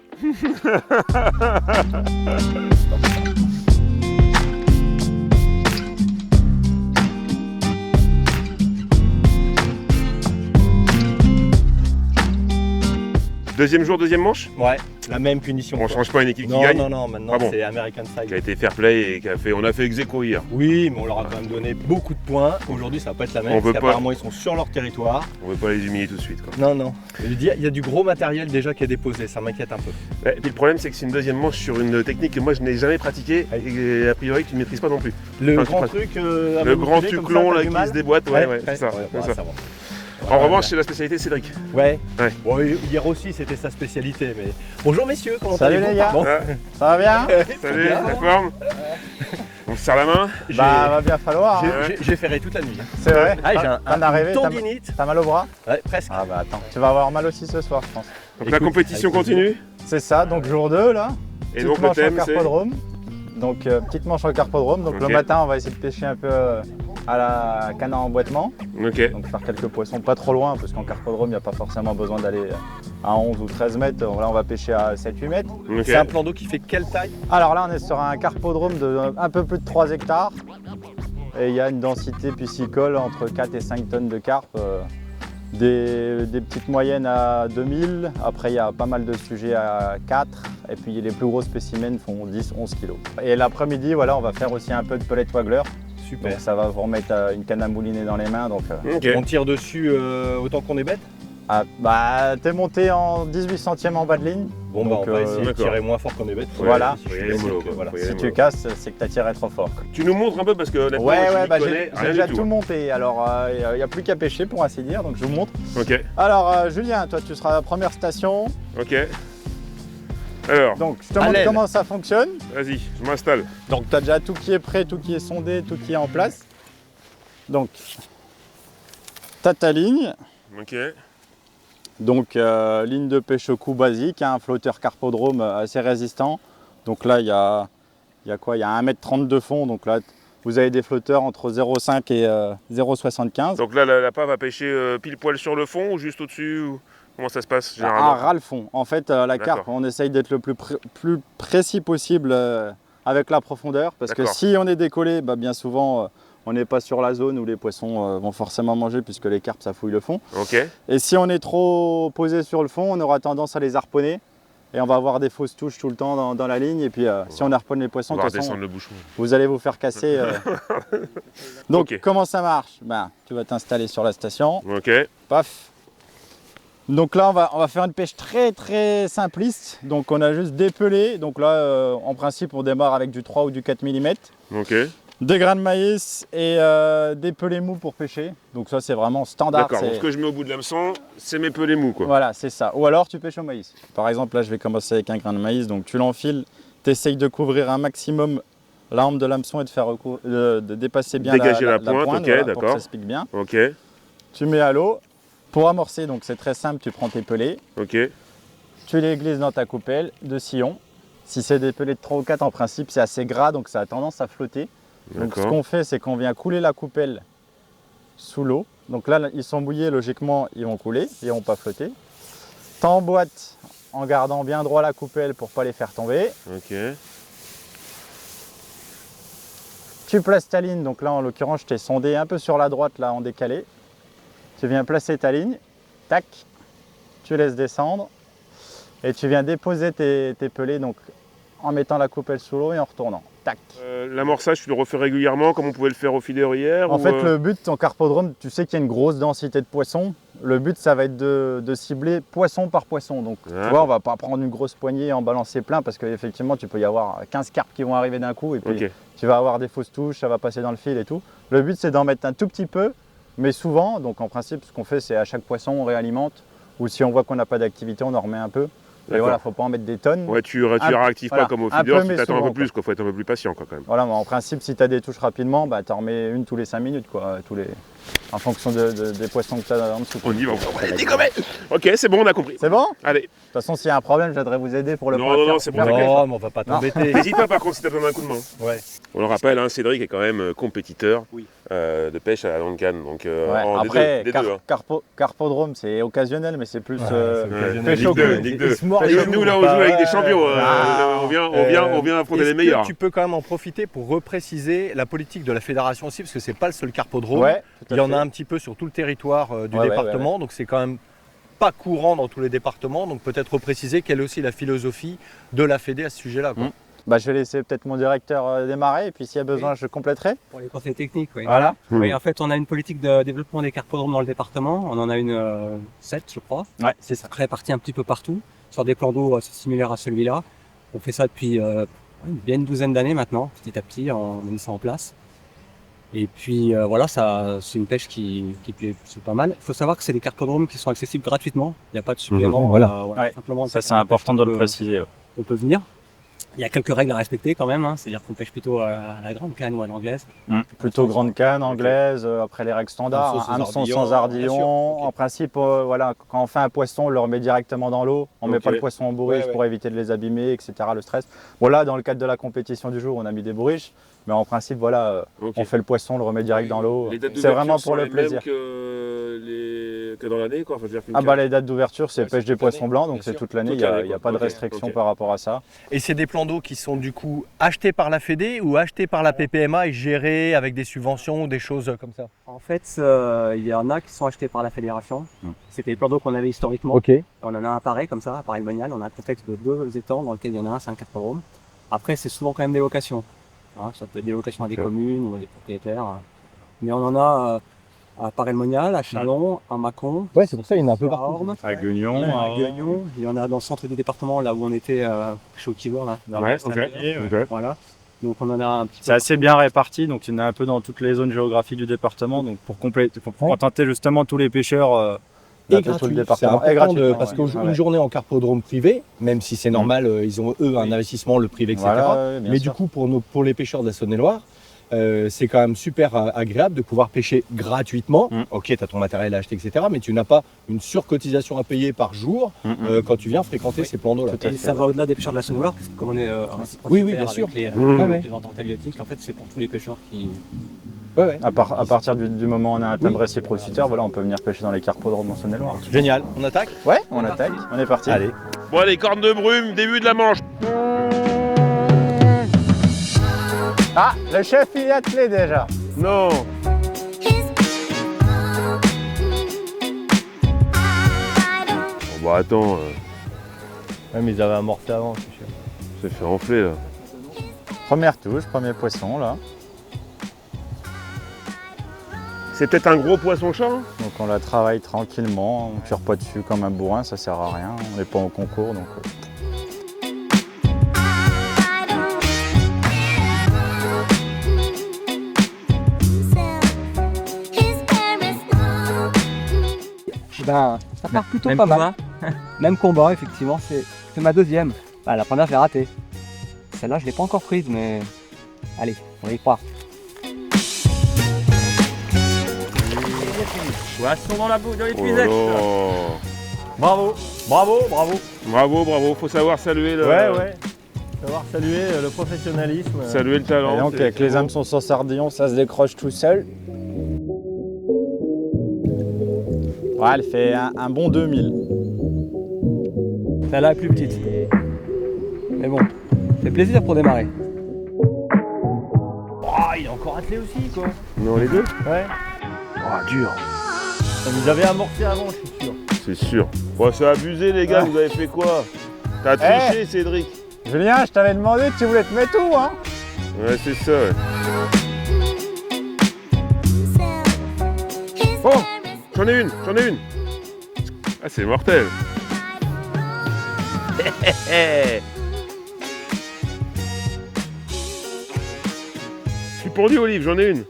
Deuxième jour, deuxième manche. Ouais, la même punition. On quoi. change pas une équipe qui Non, gagne. non, maintenant Ah bon. c'est American Style. Qui a été fair play et qui a fait. On a fait ex aequo hier. Oui, mais on leur a quand même donné beaucoup de points. Aujourd'hui, ça va pas être la même. On veut parce pas. qu'apparemment, ils sont sur leur territoire. On veut pas les humilier tout de suite. Quoi. Non. Il y a du gros matériel déjà qui est déposé, ça m'inquiète un peu. Ouais, et puis le problème, c'est que c'est une deuxième manche sur une technique que moi je n'ai jamais pratiquée et a priori que tu ne maîtrises pas non plus. Le Enfin, grand je truc. Le grand tuclon là qui se déboîte, ouais, c'est ça. c'est ça. ça va. En revanche, c'est la spécialité de Cédric. Ouais. Ouais. Bon, hier aussi, c'était sa spécialité. Mais bonjour messieurs, comment Salut allez-vous les gars. Bon. Ah, Ça va bien? salut, la forme. On se serre la main. Bah, va bien falloir. hein. J'ai ferré toute la nuit. C'est vrai. Ah, j'ai T'en as rêvé, tendinite. t'as mal au bras? Ouais, presque. Ah bah attends, tu vas avoir mal aussi ce soir, je pense. Donc la Écoute, compétition avec plaisir. continue. C'est ça, donc jour 2 là. Et Petite donc le manche en thème c'est. carpodrome. Donc petite manche en carpodrome. Donc Ok. le matin, on va essayer de pêcher un peu à la canne à emboîtement. Ok. Donc faire quelques poissons pas trop loin, parce qu'en carpodrome, il n'y a pas forcément besoin d'aller à 11 ou 13 mètres. Là, on va pêcher à 7-8 mètres. Ok. C'est un plan d'eau qui fait quelle taille? Alors là, on est sur un carpodrome de un peu plus de 3 hectares. Et il y a une densité piscicole entre 4 et 5 tonnes de carpe. Des petites moyennes à 2000. Après, il y a pas mal de sujets à 4. Et puis les plus gros spécimens font 10-11 kg. Et l'après-midi, voilà, on va faire aussi un peu de pellet waggler. Super. Donc ça va vous remettre une canne à mouliner dans les mains. Donc, Ok. On tire dessus autant qu'on est bête? t'es monté en 18 centièmes en bas de ligne. Bon, bah, on va essayer de d'accord. tirer moins fort qu'on est bête. Voilà. Faut y aller mollo, quoi. Voilà. Faut y aller Si tu mollo. casses, c'est que tu as tiré trop fort. Tu nous montres un peu parce que honnêtement, Ouais, je ouais, m'y bah, connais j'ai rien déjà du tout tout. monté. Alors, il n'y a plus qu'à pêcher pour ainsi dire. Donc, je vous montre. Ok, Alors, Julien, toi, tu seras la première station. ok. Alors, Donc, je te À montre l'aile. comment ça fonctionne. vas-y, je m'installe. Donc, tu as déjà tout qui est prêt, tout qui est sondé, tout qui est en place. Donc, tu as ta ligne. Ok. Donc, ligne de pêche au coup basique, un flotteur carpodrome assez résistant. Donc là, il y a quoi? Il y a 1,30 m de fond. Donc là, vous avez des flotteurs entre 0,5 et 0,75. Donc là, la pave va pêcher pile poil sur le fond ou juste au-dessus ou... Comment ça se passe À généralement? ras le fond. En fait, la carpe, on essaye d'être le plus précis possible avec la profondeur. Parce que D'accord. si on est décollé, bah, bien souvent, on n'est pas sur la zone où les poissons vont forcément manger puisque les carpes, ça fouille le fond. Ok. Et si on est trop posé sur le fond, on aura tendance à les harponner. Et on va avoir des fausses touches tout le temps dans la ligne. Et puis, si on harponne les poissons, On de va toute façon, redescendre le bouchon. vous allez vous faire casser. Donc, Ok. comment ça marche? Ben, tu vas t'installer sur la station. Ok. Paf. Donc là, on va faire une pêche très très simpliste. Donc on a juste des pelés. Donc là, en principe, on démarre avec du 3 ou du 4 mm. Ok. Des grains de maïs et des pelés mous pour pêcher. Donc ça, c'est vraiment standard. D'accord. Donc ce que je mets au bout de l'hameçon, c'est mes pelés mous, quoi. Voilà, c'est ça. Ou alors tu pêches au maïs. Par exemple, là, je vais commencer avec un grain de maïs. Donc tu l'enfiles, tu essayes de couvrir un maximum la hampe de l'hameçon et de faire de dépasser bien Dégager la la pointe, pointe, ok, voilà, pour que d'accord. ça se pique bien. Ok. Tu mets à l'eau. Pour amorcer, donc c'est très simple, tu prends tes pelés, Ok. tu les glisses dans ta coupelle de sillon. Si c'est des pelés de 3 ou 4, en principe, c'est assez gras, donc ça a tendance à flotter. Donc ce D'accord. qu'on fait, c'est qu'on vient couler la coupelle sous l'eau. Donc là, ils sont mouillés, logiquement, ils vont couler, ils ne vont pas flotter. T'emboîtes en gardant bien droit la coupelle pour ne pas les faire tomber. Ok. Tu places ta ligne, donc là, en l'occurrence, je t'ai sondé un peu sur la droite, là, en décalé. Tu viens placer ta ligne, tac, tu laisses descendre et tu viens déposer tes pelés donc, en mettant la coupelle sous l'eau et en retournant. Tac. L'amorçage, tu le refais régulièrement comme on pouvait le faire au filet hier En fait, le but en carpodrome, tu sais qu'il y a une grosse densité de poissons. Le but, ça va être de cibler poisson par poisson. Donc, tu vois, on va pas prendre une grosse poignée et en balancer plein parce qu'effectivement, tu peux y avoir 15 carpes qui vont arriver d'un coup et puis Ok. tu vas avoir des fausses touches, ça va passer dans le fil et tout. Le but, c'est d'en mettre un tout petit peu. Mais souvent, donc en principe, ce qu'on fait, c'est à chaque poisson, on réalimente. Ou si on voit qu'on n'a pas d'activité, on en remet un peu. Et D'accord. voilà, faut pas en mettre des tonnes. Ouais, tu réactives voilà, pas comme au un feeder, peu, tu mais t'attends un souvent, peu plus, quoi. Faut être un peu plus patient, quoi, quand même. Voilà, mais en principe, si tu as des touches rapidement, bah, tu en remets une tous les 5 minutes, quoi. En fonction des poissons que tu as en dessous. On y va, on va dégommer. Ok, c'est bon, on a compris. C'est bon? De Allez. toute façon, s'il y a un problème, je viendrai vous aider pour le Non, point non, faire. non, c'est bon, faire- t'inquiète. Non, mais on va pas t'embêter. N'hésite pas, par contre, si t'as besoin d'un coup de main. Ouais. On le rappelle, hein, Cédric est quand même compétiteur Oui. de pêche à la longue canne. Donc, Ouais, en après, des deux, hein. carpodrome, c'est occasionnel, mais c'est plus c'est occasionnel. pêche au Ligue 2, cul. Ligue Il 2. se mord les joues. Nous, là, on Bah joue avec des ouais. champions. Ah. On vient affronter les meilleurs. Tu peux quand même en profiter pour repréciser la politique de la fédération aussi, parce que c'est pas le seul carpodrome. Ouais, tout à Il y en fait. a un petit peu sur tout le territoire du Ouais, département, donc c'est quand même pas courant dans tous les départements. Donc peut-être repréciser quelle est aussi la philosophie de la Fédé à ce sujet-là, quoi. Bah, je vais laisser peut-être mon directeur démarrer, et puis s'il y a besoin, je compléterai. Pour les conseils techniques, oui. Voilà. Oui, en fait, on a une politique de développement des carpodromes dans le département. On en a une 7, je crois. Ouais, c'est ça. Répartie un petit peu partout, sur des plans d'eau similaires à celui-là. On fait ça depuis bien une douzaine d'années maintenant, petit à petit, on met ça en place. Et puis voilà, ça, c'est une pêche qui plaît c'est pas mal. Il faut savoir que c'est des carpodromes qui sont accessibles gratuitement. Il n'y a pas de supplément. Voilà. Simplement, Ça, c'est important de le préciser. On peut venir. Il y a quelques règles à respecter quand même, hein. C'est-à-dire qu'on pêche plutôt à la grande canne ou à l'anglaise. Plutôt grande canne, anglaise, après les règles standards, hameçon sans ardillon. En principe, voilà, quand on fait un poisson, on le remet directement dans l'eau. On ne met pas le poisson en bourriche pour éviter de les abîmer, etc. Le stress. Voilà, dans le cadre de la compétition du jour, on a mis des bourriches. Mais en principe, voilà, on fait le poisson, on le remet direct dans l'eau. C'est vraiment pour le plaisir. Que dans l'année, quoi. Enfin, les dates d'ouverture, c'est pêche des poissons blancs, donc c'est toute l'année. Il n'y a pas de restriction par rapport à ça. Et c'est des plans d'eau qui sont du coup achetés par la Fédé ou achetés par la PPMA et gérés avec des subventions ou des choses comme ça? En fait, il y en a qui sont achetés par la fédération. C'était les plans d'eau qu'on avait historiquement. Ok. On en a un pareil comme ça, pareil monial. On a un contexte de 2 étangs dans lequel il y en a un, c'est un carpodrome. Après, c'est souvent quand même des locations. Hein, ça peut être des locations à des communes ou à des propriétaires. Mais on en a à Paray-le-Monial, à Châlons, à Mâcon. Ouais, c'est pour ça qu'il y en a un peu à partout. Orme, À Guignon. à Guignon. Il y en a dans le centre du département, là où on était chez Okivor, là. Voilà. Donc on en a un petit peu. C'est assez bien réparti, donc il y en a un peu dans toutes les zones géographiques du département. Donc pour contenter justement tous les pêcheurs. Et gratuit, c'est important parce qu'une journée en carpodrome privé, même si c'est normal, ils ont eux un investissement, le privé, etc. Voilà, mais du coup, pour les pêcheurs de la Saône-et-Loire, c'est quand même super agréable de pouvoir pêcher gratuitement. Ok, tu as ton matériel à acheter, etc. Mais tu n'as pas une surcotisation à payer par jour quand tu viens fréquenter ces plans d'eau-là. Et ça va au-delà des pêcheurs de la Saône-et-Loire, comme on est oui, bien sûr. les ventes halieutiques, en fait, c'est pour tous les pêcheurs qui. À partir du moment où on a un timbre réciprocitaire, voilà, on peut venir pêcher dans les carpodromes en Saône-et-Loire. Génial, on attaque? Ouais, on attaque, on est parti. Allez. Bon, allez, corne de brume, début de la manche. Ah, le chef il est attelé déjà. Non. Bon, bah attends, Ouais, mais ils avaient amorcé avant, c'est sûr. ça fait enfler là. Première touche, premier poisson là. C'est peut-être un gros poisson-chat, hein? Donc on la travaille tranquillement, on tire pas dessus comme un bourrin, ça sert à rien, on n'est pas en concours donc. Ben, ça part plutôt pas mal. Même combat, effectivement, c'est ma deuxième. Bah, la première, je l'ai ratée. Celle-là, je l'ai pas encore prise, mais allez, on va y croire. Poisson dans les puisettes. Bravo, bravo, bravo. Bravo, bravo, faut savoir saluer le, Savoir saluer le professionnalisme. saluer le talent. Et donc avec les hameçons sans sardillon, ça se décroche tout seul. Ouais, elle fait un bon 2000. Celle-là est plus petite. Mais bon, c'est plaisir pour démarrer. Oh, il est encore attelé aussi, quoi. Non, les deux? Ouais. Oh, dur. Vous avez amorcé avant, je suis sûr. C'est sûr. Bon, c'est abusé, les gars, vous avez fait quoi? T'as triché, Cédric? Julien, je t'avais demandé si tu voulais te mettre où, hein? Ouais, c'est ça, ouais. Oh! J'en ai une! Ah, c'est mortel! Je suis pendu, Olive, j'en ai une.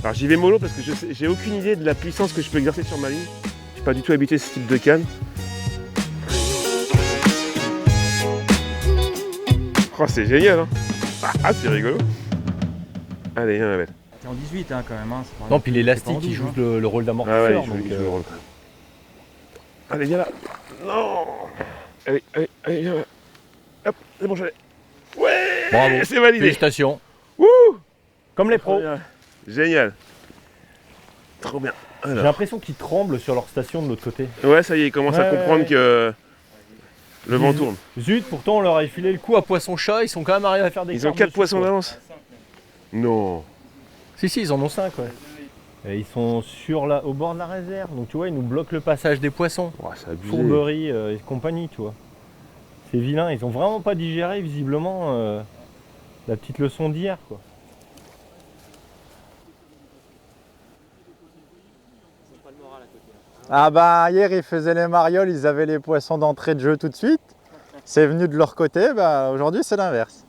Alors j'y vais mollo parce que j'ai aucune idée de la puissance que je peux exercer sur ma ligne. Je suis pas du tout habitué à ce type de canne. Oh, c'est génial, hein! Ah, c'est rigolo! Allez, viens, Abel. T'es en 18 hein, quand même. Hein, Non, puis l'élastique, il il joue le rôle Ah d'amortisseur. ouais, donc, il joue le rôle. Allez, viens là! Non! Allez, viens là! Hop, c'est bon, j'allais. Ouais! Bravo. C'est validé! Félicitations. Wouh! Comme les pros. Génial! Trop bien! J'ai Alors. l'impression qu'ils tremblent sur leur station de l'autre côté. Ouais, ça y est, ils commencent à comprendre que le vent tourne. Zut, pourtant on leur a filé le coup à poisson-chat, ils sont quand même arrivés à faire des Ils ont cartes 4 dessus, poissons quoi. d'avance? Non! Si, ils en ont 5, ouais. Et ils sont au bord de la réserve, donc tu vois, ils nous bloquent le passage des poissons. Oh, c'est abusé. Fourberie et compagnie, tu vois. C'est vilain, ils ont vraiment pas digéré visiblement la petite leçon d'hier, quoi. Ah bah hier ils faisaient les marioles, ils avaient les poissons d'entrée de jeu tout de suite. C'est venu de leur côté, bah aujourd'hui c'est l'inverse.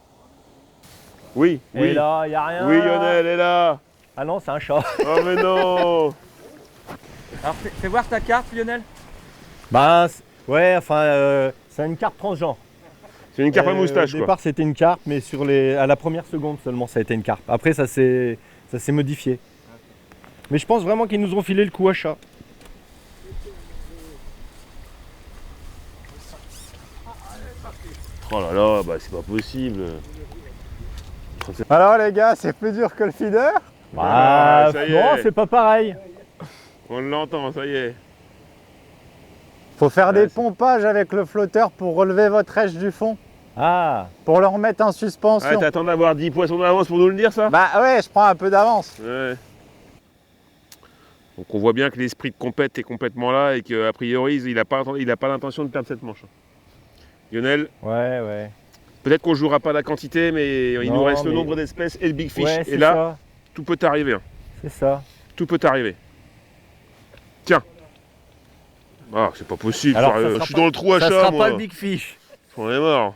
Oui, Et oui. là, y a rien. Oui, Lionel est là! Ah non, c'est un chat. Oh, mais non! Alors fais voir ta carte, Lionel. Bah, ouais, enfin, c'est une carte transgenre. C'est une carpe à moustache, Au quoi. départ, c'était une carpe, mais à la première seconde seulement, ça a été une carpe. Après, ça s'est modifié. Mais je pense vraiment qu'ils nous ont filé le coup à chat. Oh là là, bah c'est pas possible. Alors les gars, c'est plus dur que le feeder. Ah, ça y non, est. c'est pas pareil. On l'entend, ça y est. Faut faire des Ouais, c'est- pompages avec le flotteur pour relever votre rêche du fond, Ah, pour le remettre en suspension. Ah, t'attends d'avoir 10 poissons d'avance pour nous le dire, ça? Bah ouais, je prends un peu d'avance. Ouais. Donc on voit bien que l'esprit de compète est complètement là et qu'a priori, il n'a pas l'intention de perdre cette manche. Lionel, ouais. peut-être qu'on ne jouera pas la quantité, mais il nous Non, reste le mais- nombre d'espèces et le big fish. Ouais, et c'est là, ça. tout peut arriver. Hein. C'est ça. Tout peut arriver. Tiens. Ah, c'est pas possible. Alors, ça sérieux. sera Je suis pas- dans le trou à Ça chat, sera moi. pas le big fish. On est mort.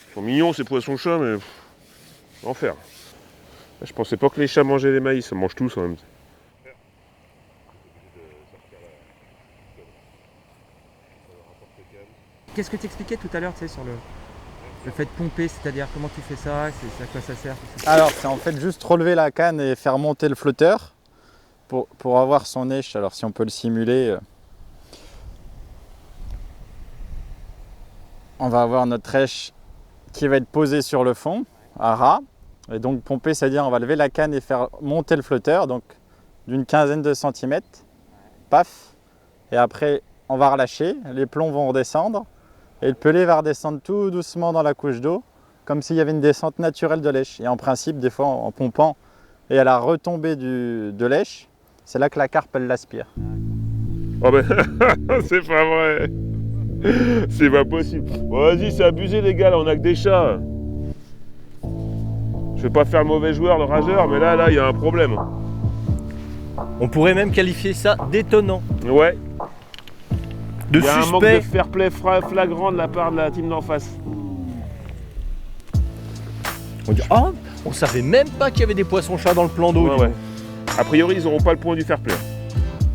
Ils sont mignons ces poissons chats, mais l'enfer. Je pensais pas que les chats mangeaient les maïs, ça mange tous en même temps. Qu'est-ce que tu expliquais tout à l'heure, tu sais, sur le fait de pomper, c'est-à-dire comment tu fais ça, c'est à quoi ça sert tout ça. Alors c'est en fait juste relever la canne et faire monter le flotteur pour avoir son éche. Alors si on peut le simuler, on va avoir notre éche qui va être posée sur le fond, à ras. Et donc pomper, c'est-à-dire on va lever la canne et faire monter le flotteur, donc d'une quinzaine de centimètres. Paf. Et après on va relâcher, les plombs vont redescendre. Et le pelé va redescendre tout doucement dans la couche d'eau, comme s'il y avait une descente naturelle de lèche. Et en principe, des fois, en pompant et à la retombée de lèche, c'est là que la carpe, elle l'aspire. Oh ben, c'est pas vrai. C'est pas possible. Bon, vas-y, c'est abusé les gars, là, on a que des chats. Je vais pas faire le mauvais joueur, le rageur, mais là, il y a un problème. On pourrait même qualifier ça d'étonnant, Ouais, de il y a un manque de suspect. fair play flagrant de la part de la team d'en face. On dit ah, on savait même pas qu'il y avait des poissons-chats dans le plan d'eau. Ouais, dis ouais. donc. A priori, ils auront pas le point du fair play.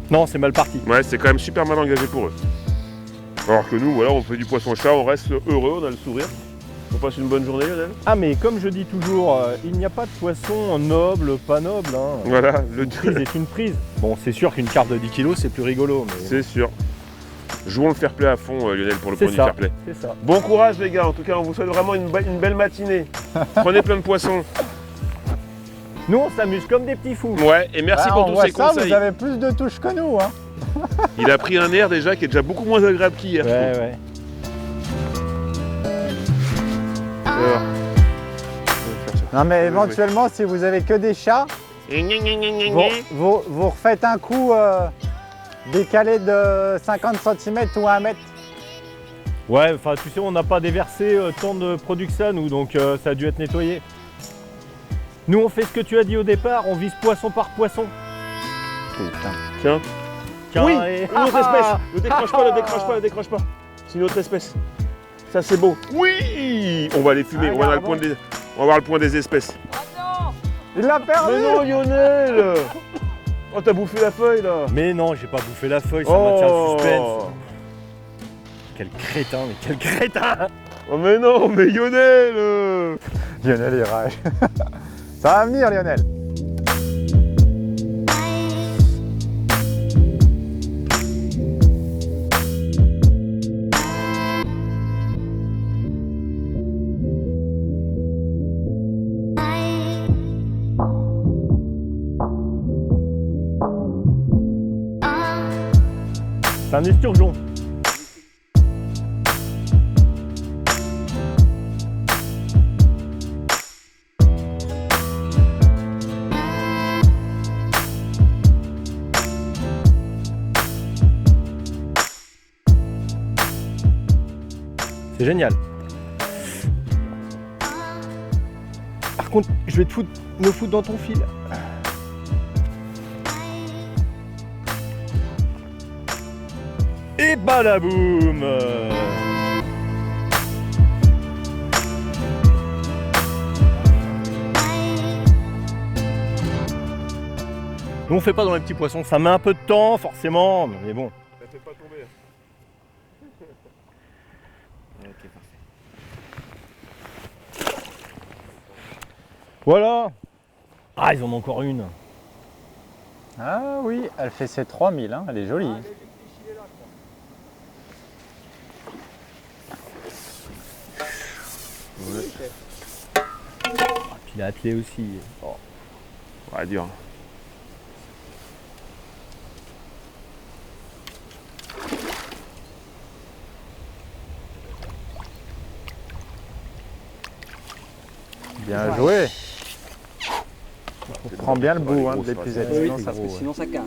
Non, c'est mal parti. Ouais, c'est quand même super mal engagé pour eux. Alors que nous, voilà, on fait du poisson-chat, on reste heureux, on a le sourire. On passe une bonne journée, Lionel. Ah, mais comme je dis toujours, il n'y a pas de poisson noble, pas noble. Hein. Voilà, le Une prise est une prise. Bon, c'est sûr qu'une carpe de 10 kg, c'est plus rigolo. Mais... c'est sûr. Jouons le fair play à fond, Lionel, pour le C'est point du ça. fair play. C'est ça. Bon courage les gars, en tout cas on vous souhaite vraiment une belle matinée. Prenez plein de poissons. Nous, on s'amuse comme des petits fous. Ouais, et merci Ah, pour on tous voit ces ça, conseils. vous avez plus de touches que nous. Hein. Il a pris un air déjà qui est déjà beaucoup moins agréable qu'hier. je Ouais, trouve. ouais. Alors. Non mais éventuellement, si vous avez que des chats, vous refaites un coup décalé de 50 cm ou 1 mètre. Ouais, enfin, tu sais, on n'a pas déversé tant de produits que ça, nous, donc ça a dû être nettoyé. Nous, on fait ce que tu as dit au départ, on vise poisson par poisson. Tiens. Tiens, Oui, et- une autre espèce. Ne décroche pas, ne décroche pas, ne décroche pas. C'est une autre espèce. Ça c'est beau. Oui, on va les fumer. Ah, On va avoir regarde. on va voir le point des espèces. Il l'a perdu. Mais non Lionel. Oh t'as bouffé la feuille là. Mais non, j'ai pas bouffé la feuille, ça maintient le suspense. Quel crétin, mais quel crétin! Oh mais non, mais Lionel. Lionel, il rage. Ça va venir, Lionel. C'est un esturgeon. C'est génial. Par contre, je vais me foutre dans ton fil. Et balaboum! Nous on fait pas dans les petits poissons, ça met un peu de temps forcément, mais bon. Ça fait pas tomber. Voilà. Ah, ils en ont encore une. Ah oui, elle fait ses 3000, hein, elle est jolie. Il a attelé aussi. Oh. Ouais, dur. Bien joué. Prends bien le bout hein, de l'épuisette, Oui, sinon ça parce que sinon ça casse.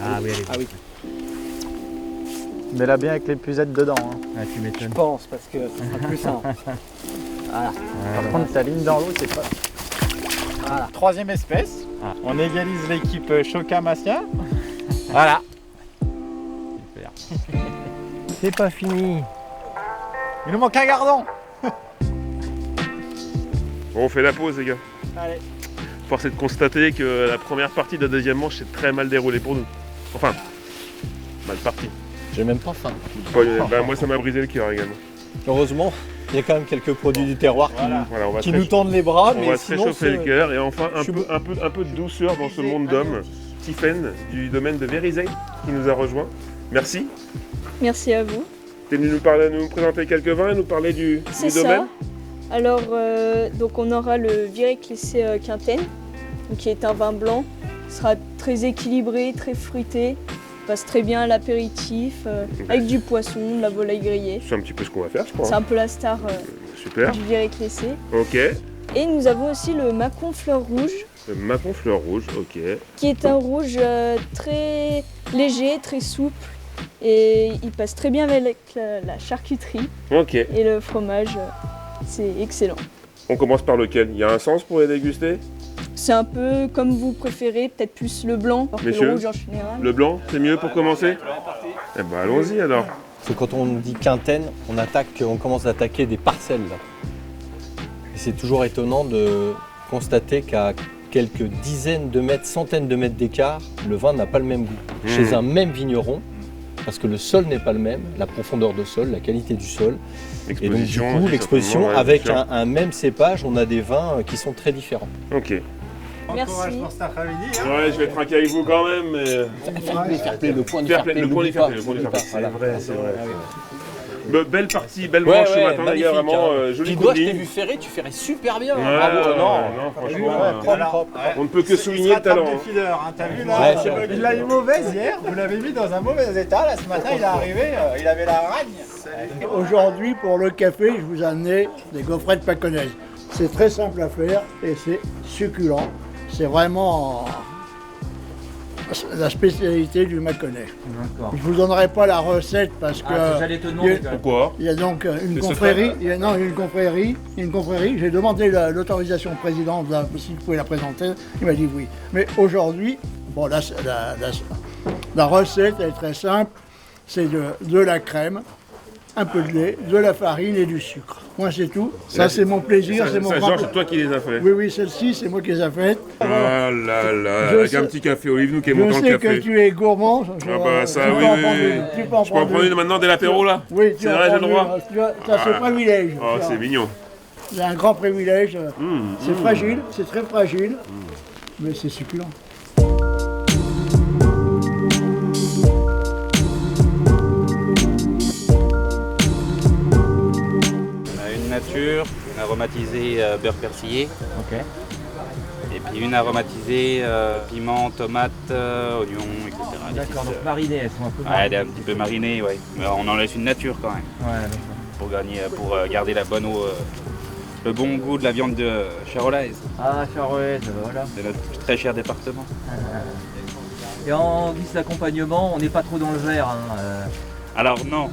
Ah oui, allez. Ah oui, Mets-la bien avec l'épuisette dedans. Hein. Ah, tu je m'étonnes. pense, parce que ça sera plus simple. Voilà. Par contre, ta ligne dans l'eau, c'est pas. Voilà. Troisième espèce. Ah. On égalise l'équipe Choca-Massia. Voilà. Super. C'est pas fini. Il nous manque un gardon. Bon, on fait la pause, les gars. Allez. Force est de constater que la première partie de la deuxième manche s'est très mal déroulée pour nous. Enfin, mal partie. J'ai même pas faim. Bah, moi, ça m'a brisé le cœur également. Heureusement, il y a quand même quelques produits du terroir Voilà, on va qui se nous tendent les bras, on mais va se sinon réchauffer le c'est- cœur et enfin Je suis un peu de douceur dans ce monde d'hommes. Tiffen du domaine de Vérizay qui nous a rejoint. Merci. Merci à vous. Tu es venu nous présenter quelques vins et nous parler du C'est domaine. ça. Alors, donc on aura le Viré-Clessé Quintaine, donc qui est un vin blanc. Il sera très équilibré, très fruité. Passe très bien à l'apéritif, avec du poisson, de la volaille grillée. C'est un petit peu ce qu'on va faire, je crois. C'est un peu la star Super. du Viré-Clessé. Ok. Et nous avons aussi le Mâcon Fleur Rouge, Le Mâcon Fleur Rouge, ok. qui est un rouge très léger, très souple. Et il passe très bien avec la charcuterie Ok. et le fromage. C'est excellent. On commence par lequel? Il y a un sens pour les déguster? C'est un peu comme vous préférez, peut-être plus le blanc, alors que Messieurs, le rouge en général. Le blanc, c'est mieux pour commencer? Eh ben allons-y alors. Parce que quand on dit quintaine, on commence à attaquer des parcelles. Là. Et c'est toujours étonnant de constater qu'à quelques dizaines de mètres, centaines de mètres d'écart, le vin n'a pas le même goût. Chez un même vigneron, parce que le sol n'est pas le même, la profondeur de sol, la qualité du sol. Et donc du coup, l'exposition, ouais, avec bien sûr. un même cépage, on a des vins qui sont très différents. Ok. Merci. Pour cet après-midi. Hein. Ouais, je vais trinquer avec vous quand même, mais. Le point Fair play, le point du fair play, le point du fair play. C'est vrai, c'est vrai. Belle partie, belle manche ce matin, les gars, vraiment joli coup Dis-toi, de je t'ai ligne. vu ferrer, tu ferais super bien. Ouais, Bravo. non, franchement, Propre. on ne peut que souligner le talent. hein. Hein. T'as vu Ouais, là c'est vrai. Il l'a eu mauvaise hier, vous l'avez mis dans un mauvais état. Là, ce matin, il est arrivé, il avait la ragne. Aujourd'hui, pour le café, je vous ai amené des gaufrets de Pâconnaise. C'est très simple à faire et c'est succulent. C'est vraiment la spécialité du Mâconnais. D'accord. Je vous donnerai pas la recette parce que J'allais te demander. Pourquoi? il y a donc une C'est confrérie. Une confrérie. J'ai demandé l'autorisation au président si vous pouvez la présenter. Il m'a dit oui. Mais aujourd'hui, bon, la recette elle est très simple. C'est de la crème, un peu de lait, de la farine et du sucre. Moi, c'est tout. Ça, c'est mon plaisir, c'est mon Ça, grand Georges, c'est toi qui les as fait. Oui, oui, celle-ci, c'est moi qui les ai faites. Ah là là, Je avec sais- un petit café, Olive-nous qui est Je montant le sais que café. tu es gourmand. Ah bah ça, tu oui, peux en oui, prendre oui. une, tu peux en Je peux en prendre une maintenant dès l'apéro là? Oui, tu C'est en vrai, j'ai le prends droit? une. Tu as ce privilège. Oh, Tu as- c'est mignon. C'est un grand privilège. C'est fragile, c'est très fragile, mais c'est succulent. On a une nature, une aromatisée beurre persillé. Ok. Et puis une aromatisée piment, tomate, oignon, etc. D'accord, donc marinées, elles sont un peu Ouais, elle est un petit peu marinée, ouais. Mais on en laisse une nature quand même. Ouais, d'accord. Pour garder la bonne eau, le bon goût de la viande de charolaise, Ah, charolaise, voilà. de notre très cher département. Et en guise d'accompagnement, on n'est pas trop dans le verre. Hein, Alors non,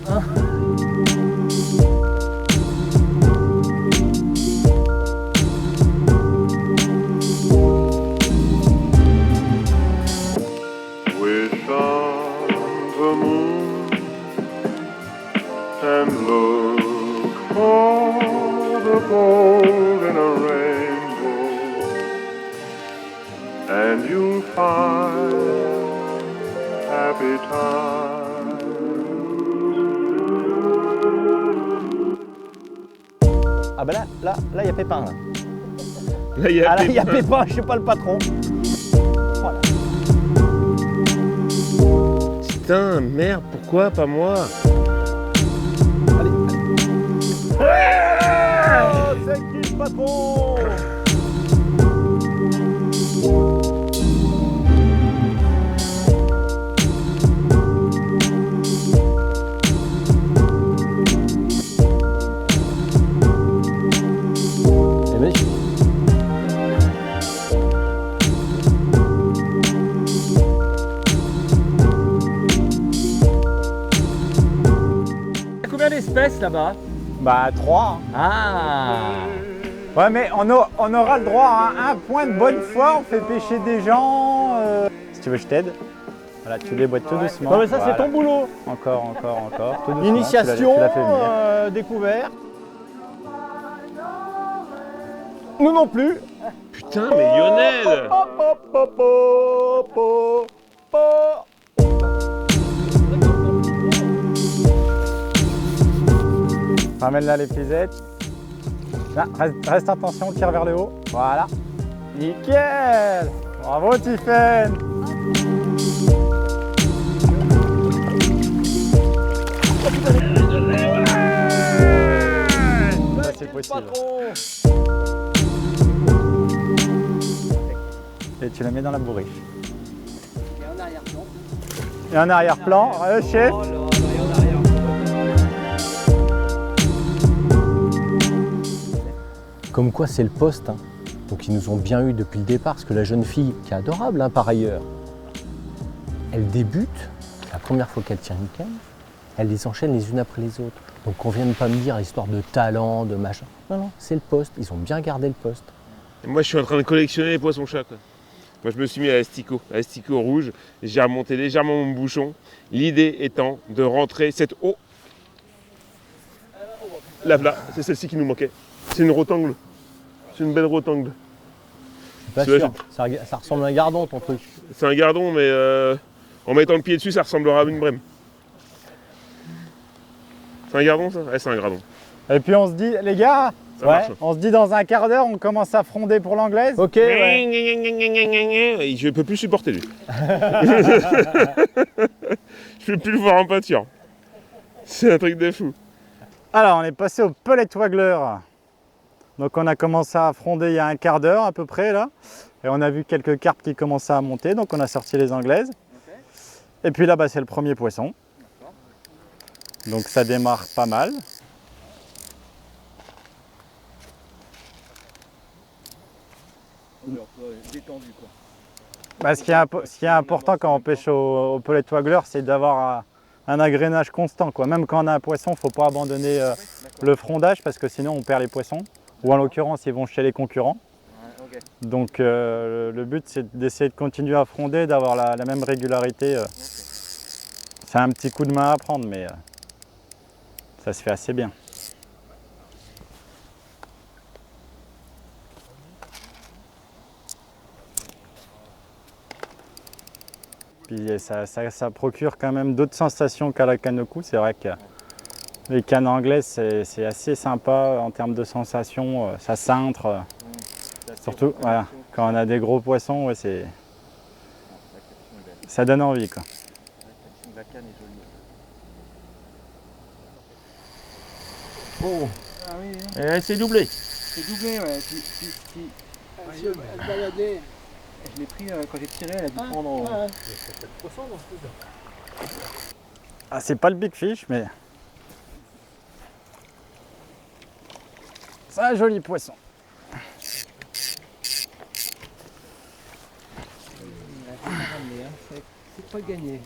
Wish on the moon and look for the gold in a rainbow, and you'll find happy times. Ah bah là, il y a Pépin là. Là, il y a Ah là, il y a Pépin. Pépin, je suis pas le patron. Voilà. Putain, merde, pourquoi pas moi? C'est qui le patron? Eh ben, Il y a combien d'espèces là-bas? Bah 3. Ah. Ouais, mais on aura le droit à un point de bonne foi, on fait pêcher des gens. Si tu veux, je t'aide. Voilà, tu les boites tout doucement. Non mais ça Voilà. c'est ton boulot. Encore. Tout doucement, Initiation, tu l'as fait venir. découverte. Nous non plus. Putain, mais Lionel! Ramène là les pisettes. Là, reste en tension, tire vers le haut. Voilà. Nickel. Bravo Tiffen. Ça c'est possible. Et tu la mets dans la bourriche. Et en arrière-plan, chef. Comme quoi c'est le poste, hein. Donc ils nous ont bien eu depuis le départ, parce que la jeune fille, qui est adorable hein, par ailleurs, elle débute, la première fois qu'elle tient une canne, elle les enchaîne les unes après les autres. Donc on vient de pas me dire l'histoire de talent, de machin. Non, c'est le poste, ils ont bien gardé le poste. Et moi, je suis en train de collectionner les poissons-chats, quoi. Moi, je me suis mis à l'asticot rouge. J'ai remonté légèrement mon bouchon. L'idée étant de rentrer cette eau. Là, c'est celle-ci qui nous manquait. C'est une rotangle. C'est une belle rotangle. Je suis pas sûr, ça ressemble à un gardon ton truc. C'est un gardon, mais en mettant le pied dessus, ça ressemblera à une brème. C'est un gardon, ça? Ouais, c'est un gardon. Et puis on se dit, les gars, Ça marche. on se dit dans un quart d'heure, on commence à fronder pour l'anglaise. Ok, ouais. Et je peux plus supporter lui. Je peux plus le voir en pâture. C'est un truc de fou. Alors, on est passé au pellet waggler. Donc on a commencé à fronder il y a un quart d'heure à peu près là. Et on a vu quelques carpes qui commençaient à monter, donc on a sorti les anglaises. Et puis là, c'est le premier poisson. Donc ça démarre pas mal. Ce qui est important quand on pêche au pellet waggler, c'est d'avoir un agrénage constant, quoi. Même quand on a un poisson, il ne faut pas abandonner le frondage parce que sinon on perd les poissons. Ou en l'occurrence, ils vont chez les concurrents. Donc le but, c'est d'essayer de continuer à fronder, d'avoir la même régularité. C'est un petit coup de main à prendre, mais ça se fait assez bien. Puis ça procure quand même d'autres sensations qu'à la canne au cou. C'est vrai que les cannes anglaises, c'est assez sympa en termes de sensations. Ça cintre. Surtout voilà, quand on a des gros poissons, ça donne envie, quoi. Oh. Ah oui, C'est doublé. c'est doublé, ouais. Elle baladait. Je l'ai pris quand j'ai tiré, elle a dû prendre. Ah, c'est pas le big fish, mais c'est un joli poisson. C'est pas gagné.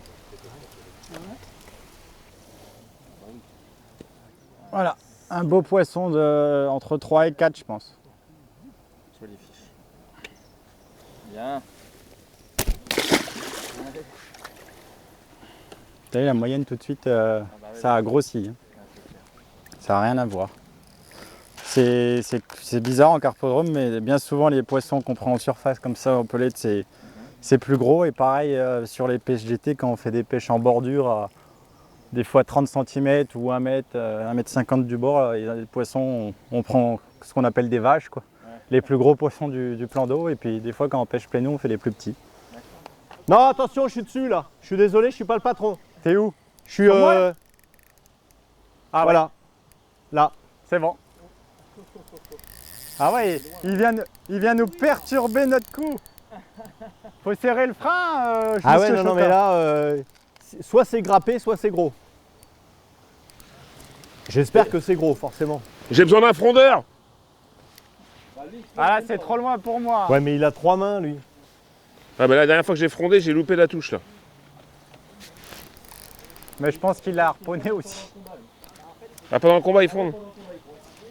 Voilà, un beau poisson de entre 3 et 4, je pense. Joli fiche. Bien. T'as vu la moyenne tout de suite, ça a grossi. Hein. Ça n'a rien à voir. C'est bizarre en carpodrome, mais bien souvent les poissons qu'on prend en surface comme ça au pellet, c'est plus gros. Et pareil sur les pêches GT, quand on fait des pêches en bordure à des fois 30 cm ou 1 mètre, 1 mètre 50 du bord, les poissons, on prend ce qu'on appelle des vaches, quoi. les plus gros poissons du plan d'eau et puis des fois quand on pêche plénou on fait les plus petits. Non, attention, je suis dessus là. Je suis désolé, je suis pas le patron. T'es où? Je suis. Ah voilà. ouais. Là. C'est bon. Ah ouais, il vient nous perturber notre coup. Faut serrer le frein. Ah ouais, non, mais là, soit c'est grappé, soit c'est gros. J'espère que c'est gros, forcément. J'ai besoin d'un frondeur. Ah là, c'est trop loin pour moi. Ouais, mais il a 3 mains, lui. Ah bah la dernière fois que j'ai frondé, j'ai loupé la touche là. Mais je pense qu'il l'a harponné aussi. Ah, pendant le combat, ils fondent.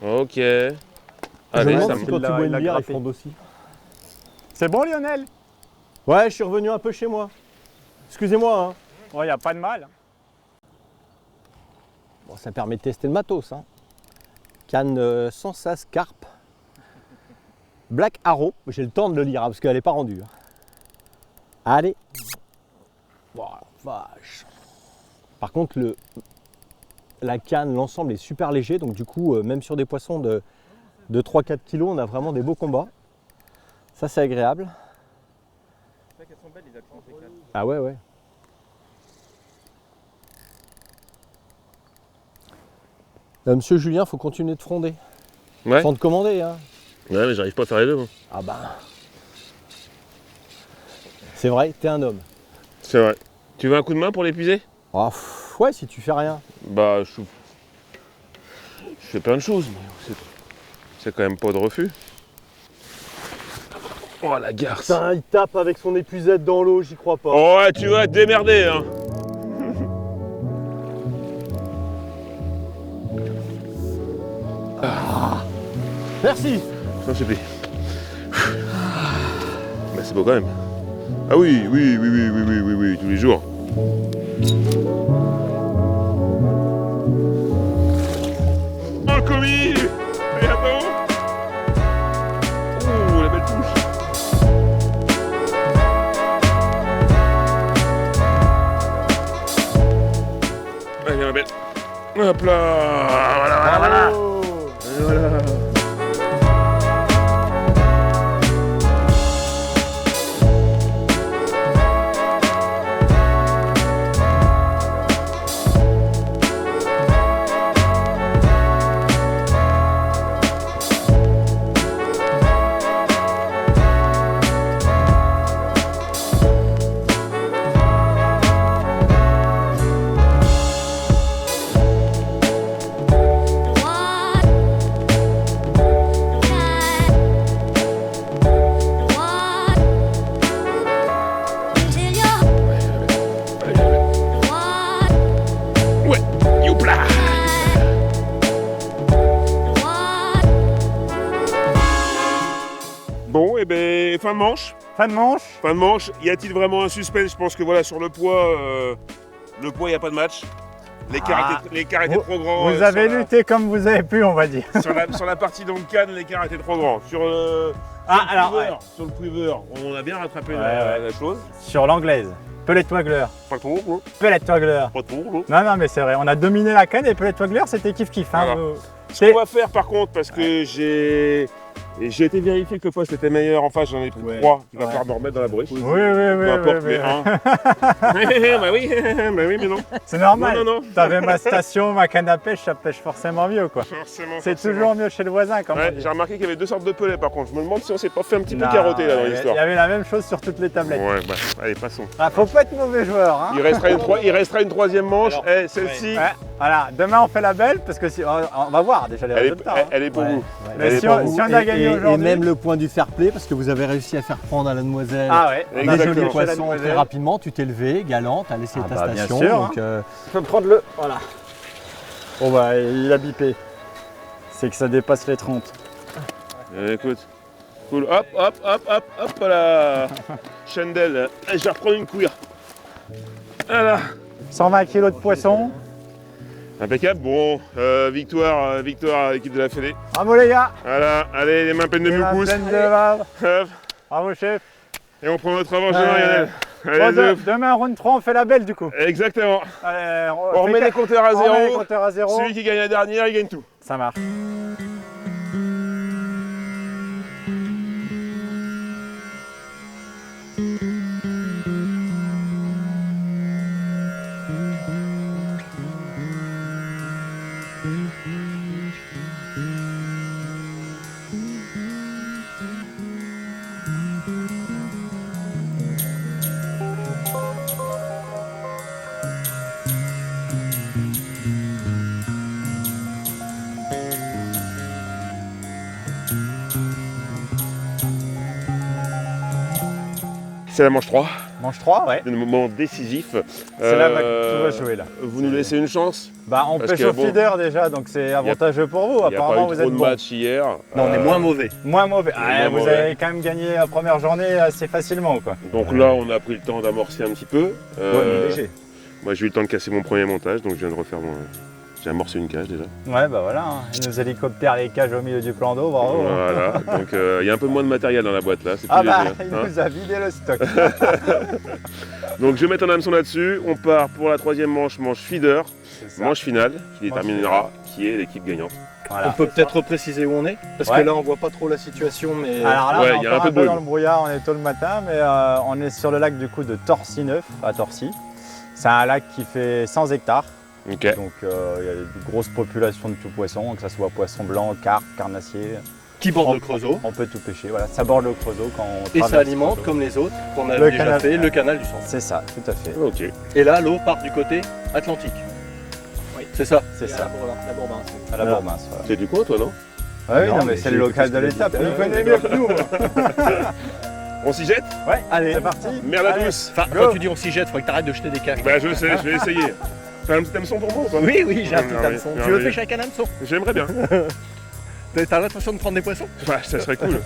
Ok. Je Allez, me ça demande si me... quand tu bois il a une bière, ils grappé. fondent aussi. C'est bon Lionel? Ouais, je suis revenu un peu chez moi. Excusez-moi, hein. Ouais, y a pas de mal. Bon, ça permet de tester le matos, hein. Canne sans sas carpe. Black Arrow. J'ai le temps de le lire, hein, parce qu'elle n'est pas rendue. Hein. Allez. Voilà, vache. Par contre, la canne, l'ensemble est super léger, donc du coup, même sur des poissons de 3-4 kg, on a vraiment des beaux combats. Ça, c'est agréable. C'est vrai qu'elles sont belles les accents, ces cannes. Ah ouais, ouais. Monsieur Julien, faut continuer de fronder. Ouais. Sans te commander, hein. Ouais, mais j'arrive pas à faire les deux. Moi. Ah bah. C'est vrai, t'es un homme. C'est vrai. Tu veux un coup de main pour l'épuiser? Ah, ouais, si tu fais rien. Bah, je fais plein de choses, mais c'est quand même pas de refus. Oh la garce. Putain, il tape avec son épuisette dans l'eau, j'y crois pas. Oh ouais, tu vas te démerder, hein. Merci. Non, c'est pris. Bah, c'est beau quand même. Ah oui, oui, tous les jours. Oh, le commis! Et attends! Oh, la belle touche! Allez, la belle. Hop là! Voilà. Et voilà. Bon, et ben fin de manche. Fin de manche. Fin de manche. Y a-t-il vraiment un suspense? Je pense que voilà, sur le poids, il n'y a pas de match. L'écart était trop grand. Vous avez lutté comme vous avez pu, on va dire. Sur la partie d'Oncan, l'écart était trop grand. Sur le quiver, on a bien rattrapé la chose. Sur l'anglaise, Pellet Waggler. Pas trop, gros. Pellet Waggler. Pas trop, gros. Non, mais c'est vrai, on a dominé la canne et Pellet Waggler, c'était kiff-kiff. Hein, Voilà. Ce qu'on va faire par contre, parce que j'ai été vérifié que le poste était meilleur en face, j'en ai pris 3. Il va falloir me remettre dans la bruche. Oui. Peu importe, mais un. Bah oui, mais non. C'est normal. Non. T'avais ma station, ma canne à pêche, ça pêche forcément mieux, quoi. C'est toujours mieux chez le voisin, quand même. J'ai remarqué qu'il y avait 2 sortes de pellets par contre. Je me demande si on s'est pas fait un petit peu carotter là dans l'histoire. Il y avait la même chose sur toutes les tablettes. Ouais, bah, allez, passons. Ah, faut pas être mauvais joueur, hein. Il restera une troisième manche. Celle-ci. Ouais, voilà, demain on fait la belle parce que si, on va voir déjà les résultats. Elle est pour vous. Mais si on a gagné aujourd'hui. Et même le point du fair play parce que vous avez réussi à faire prendre à la demoiselle on a des joué jolis la poissons demoiselle. très rapidement. Tu t'es levé, galant, tu as laissé ta station. Bien sûr, donc, Je peux prendre le. Voilà. Bon bah il a bipé. C'est que ça dépasse les 30. Écoute. Cool. Hop là. Chandelle. Je vais reprendre une cuillère. Voilà. 120 kg de poisson. Impeccable. Bon, victoire à l'équipe de la Fédé. Bravo les gars. Voilà, allez, les mains pleines de mucus. Bravo chef. Et on prend notre revanche demain, Lionel. Allez, demain, round 3, on fait la belle du coup. Exactement. Allez, on remet les compteurs à zéro. Celui qui gagne la dernière, il gagne tout. Ça marche. C'est la manche 3. Manche 3, ouais. C'est le moment décisif. C'est là que tout va jouer là. Vous nous laissez une chance? On pêche au feeder déjà, donc c'est avantageux pour vous. Apparemment, vous êtes trop de matchs hier. Non, on est moins mauvais. Moins mauvais. Vous avez quand même gagné la première journée assez facilement, quoi. Donc là, on a pris le temps d'amorcer un petit peu. Léger. Moi, j'ai eu le temps de casser mon premier montage, donc je viens de refaire mon... J'ai amorcé une cage déjà. Ouais, bah voilà, il nous hélicoptère les cages au milieu du plan d'eau, bravo. Voilà, donc il y a un peu moins de matériel dans la boîte là, c'est plus léger. Il nous a vidé le stock. Donc je vais mettre un hameçon là-dessus, on part pour la 3e manche, manche feeder, manche finale, qui déterminera qui est l'équipe gagnante. Voilà. On peut peut-être préciser où on est, parce que là on voit pas trop la situation, mais... Alors là, il y a un peu dans le brouillard, on est tôt le matin, mais on est sur le lac du coup de Torcy-Neuf, à Torcy. C'est un lac qui fait 100 hectares. Okay. Donc il y a de grosses populations de tout poisson, que ce soit poisson blanc, carpe, carnassier. Qui borde le Creusot. On peut tout pêcher, voilà. Ça borde le Creusot quand on et ça alimente, comme les autres, qu'on a déjà fait, le canal du centre. C'est ça, tout à fait. Okay. Et là, l'eau part du côté atlantique. Oui. C'est ça. C'est ça. La Bourbince. À la Bourbince, voilà. C'est du coin toi, non? Oui, non, mais c'est le local de l'étape, il connaît mieux que nous. On s'y jette? Ouais, allez, c'est parti. Merde à tous. Enfin, quand tu dis on s'y jette, il faudrait que tu arrêtes de jeter des caches. Bah je sais, je vais essayer. T'as un petit hameçon pour moi ou pas? Oui, j'ai un petit hameçon. Tu veux pêcher avec un hameçon? J'aimerais bien. T'as l'intention de prendre des poissons? Ouais, ça serait cool.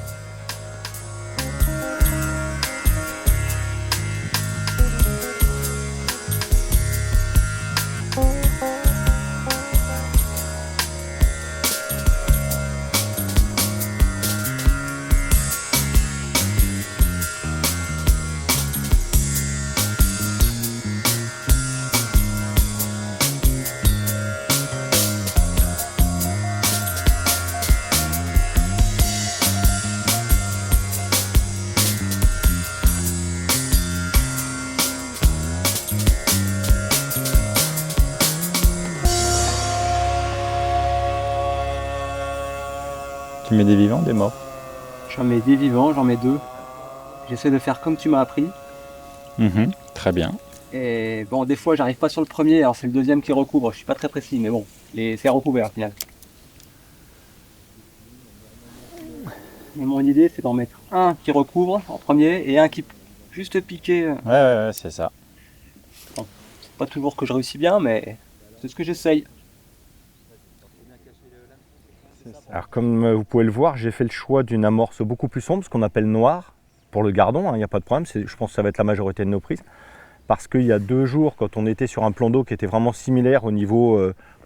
Tu mets des vivants, des morts? J'en mets des vivants, j'en mets 2. J'essaie de faire comme tu m'as appris. Très bien. Et bon, des fois, j'arrive pas sur le premier, alors c'est le deuxième qui recouvre. Je suis pas très précis, mais bon, c'est recouvert au final. Et mon idée, c'est d'en mettre un qui recouvre en premier et un qui juste piqué. Ouais, c'est ça. Bon, c'est pas toujours que je réussis bien, mais c'est ce que j'essaye. Alors comme vous pouvez le voir, j'ai fait le choix d'une amorce beaucoup plus sombre, ce qu'on appelle noir, pour le gardon, il n'y a pas de problème, je pense que ça va être la majorité de nos prises. Parce qu'il y a 2 jours, quand on était sur un plan d'eau qui était vraiment similaire au niveau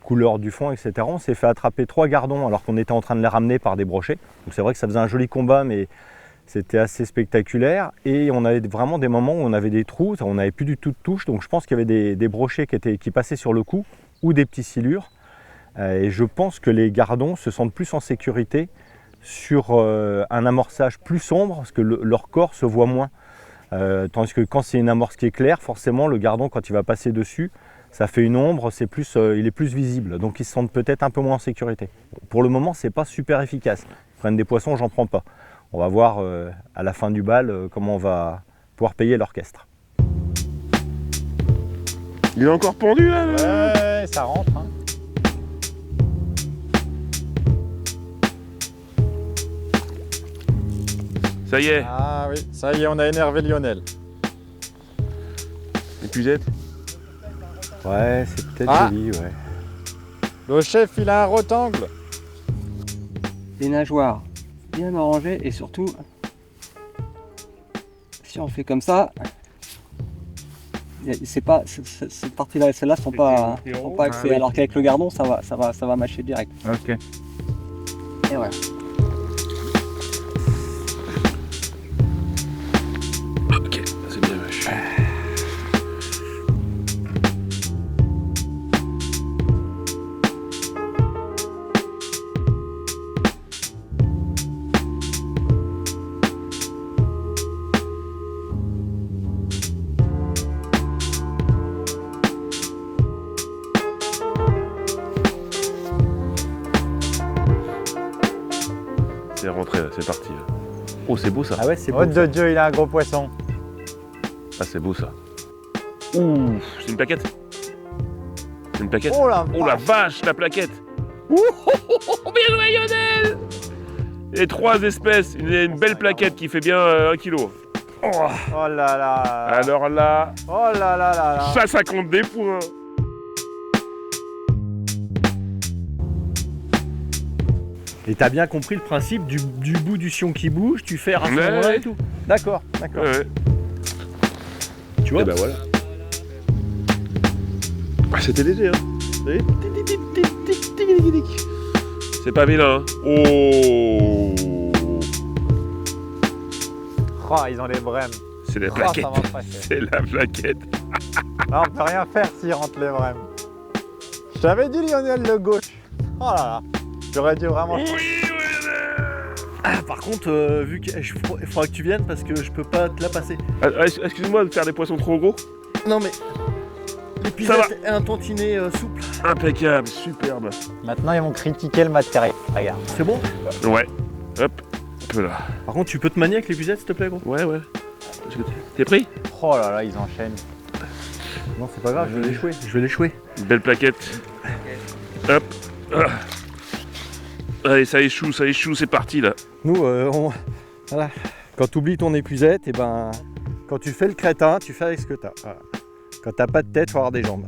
couleur du fond, etc., on s'est fait attraper 3 gardons alors qu'on était en train de les ramener par des brochets. Donc c'est vrai que ça faisait un joli combat, mais c'était assez spectaculaire. Et on avait vraiment des moments où on avait des trous, on n'avait plus du tout de touche, donc je pense qu'il y avait des brochets qui passaient sur le cou ou des petits silures. Et je pense que les gardons se sentent plus en sécurité sur un amorçage plus sombre, parce que leur corps se voit moins. Tandis que quand c'est une amorce qui est claire, forcément le gardon, quand il va passer dessus, ça fait une ombre, il est plus visible, donc ils se sentent peut-être un peu moins en sécurité. Pour le moment, c'est pas super efficace. Ils prennent des poissons, j'en prends pas. On va voir à la fin du bal comment on va pouvoir payer l'orchestre. Il est encore pendu là? Ouais, ça rentre. Hein. Ça y est. Ah oui, ça y est, on a énervé Lionel. Épuisette? Ouais, c'est peut-être joli, ouais. Le chef, il a un rectangle. Des nageoires bien arrangées et surtout, si on fait comme ça, c'est pas cette partie-là et celle-là sont pas axées. Alors qu'avec le gardon, ça va mâcher direct. Ok. Et voilà. Ok, c'est bien vache. C'est rentré là, c'est parti. Oh, c'est beau ça. Ah ouais, c'est beau. Oh de Dieu, il a un gros poisson. Ah, c'est beau ça. Ouh, c'est une plaquette. C'est une plaquette. Oh la vache, la plaquette. Ouh, bien joué Lionel. Et 3 espèces, une belle plaquette qui fait bien 1 kilo. Oh, Oh là là. alors là, Oh là là là là. ça compte des points. Et t'as bien compris le principe du bout du sion qui bouge, tu fais à ce moment-là et tout. D'accord, d'accord. Ouais. Tu vois Et ben voilà. Ah, c'était léger, hein. Vous voyez, c'est pas vilain. Hein. Oh, Oh, ils ont les brèmes. c'est la Oh, plaquette. ça va passer. C'est la plaquette. Là, on peut rien faire s'ils rentrent les brèmes. Je t'avais dit Lionel le gauche. Oh là là. J'aurais dû vraiment. Ah, par contre, vu qu'il faudra que tu viennes parce que je peux pas te la passer. Excuse-moi de faire des poissons trop gros. Non mais l'épisode est un tantinet souple. Impeccable, superbe. Maintenant, ils vont critiquer le matériel. Regarde. C'est bon? Ouais. Hop, un peu là. Par contre, tu peux te manier avec l'épisode s'il te plaît, gros? Ouais. T'es pris? Oh là là, ils enchaînent. Non, c'est pas grave, je vais l'échouer. Une belle plaquette. Hop. Ah. Allez, ça échoue, c'est parti là. Nous, voilà. Quand tu oublies ton épuisette, et ben, quand tu fais le crétin, tu fais avec ce que t'as. Voilà. Quand t'as pas de tête, faut avoir des jambes.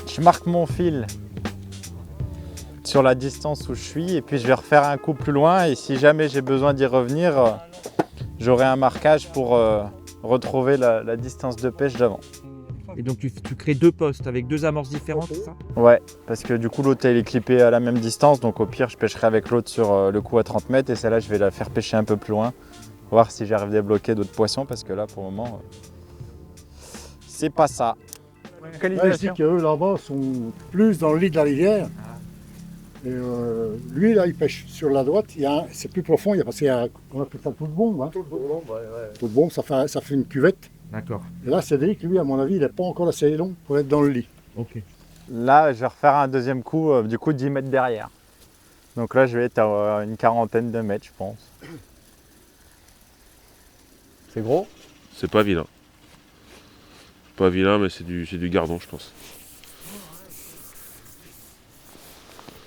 Je marque mon fil sur la distance où je suis et puis je vais refaire un coup plus loin et si jamais j'ai besoin d'y revenir, j'aurai un marquage pour retrouver la distance de pêche d'avant. Et donc tu crées 2 postes avec 2 amorces différentes, c'est ça? Ouais, parce que du coup l'autre il est clippé à la même distance, donc au pire je pêcherai avec l'autre sur le coup à 30 mètres et celle-là je vais la faire pêcher un peu plus loin, voir si j'arrive à débloquer d'autres poissons parce que là pour le moment c'est pas ça. Ouais, je dis qu'eux là-bas sont plus dans le lit de la rivière. Et lui là il pêche sur la droite, c'est plus profond, parce qu'il y a on appelle ça tout de bombe. Hein. Tout de bombe, ça fait une cuvette. D'accord. Et là Cédric, lui à mon avis, il n'est pas encore assez long pour être dans le lit. Ok. Là je vais refaire un deuxième coup, du coup 10 mètres derrière. Donc là je vais être à une quarantaine de mètres je pense. C'est gros? C'est pas vilain. Pas vilain, mais c'est du gardon, je pense.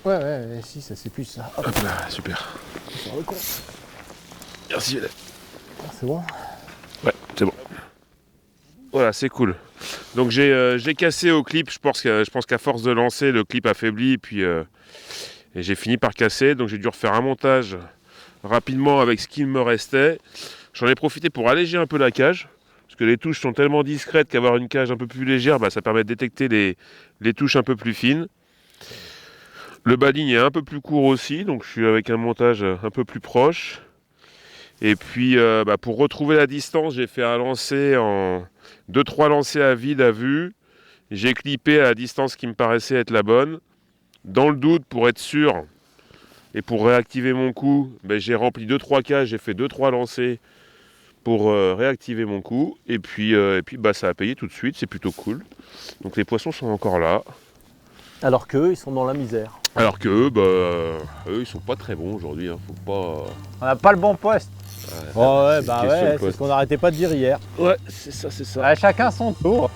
Ouais, si, ça c'est plus ça. Hop là, super. Merci, Hélène. C'est bon? Ouais, c'est bon. Voilà, c'est cool. Donc j'ai cassé au clip, je pense qu'à force de lancer, le clip affaiblit, et j'ai fini par casser. Donc j'ai dû refaire un montage rapidement avec ce qu'il me restait. J'en ai profité pour alléger un peu la cage. Parce que les touches sont tellement discrètes qu'avoir une cage un peu plus légère, ça permet de détecter les touches un peu plus fines. Le baling est un peu plus court aussi, donc je suis avec un montage un peu plus proche. Et puis pour retrouver la distance, j'ai fait un lancer en 2-3 lancers à vide à vue. J'ai clippé à la distance qui me paraissait être la bonne. Dans le doute, pour être sûr, et pour réactiver mon coup, j'ai rempli 2-3 cages, j'ai fait 2-3 lancers pour réactiver mon coup, et puis ça a payé tout de suite, c'est plutôt cool. Donc les poissons sont encore là. Alors qu'eux, ils sont dans la misère. Alors que eux, ils sont pas très bons aujourd'hui, hein. Faut pas... On n'a pas le bon poste. Ouais, c'est ce qu'on n'arrêtait pas de dire hier. Ouais, c'est ça, c'est ça. Ouais, chacun son tour.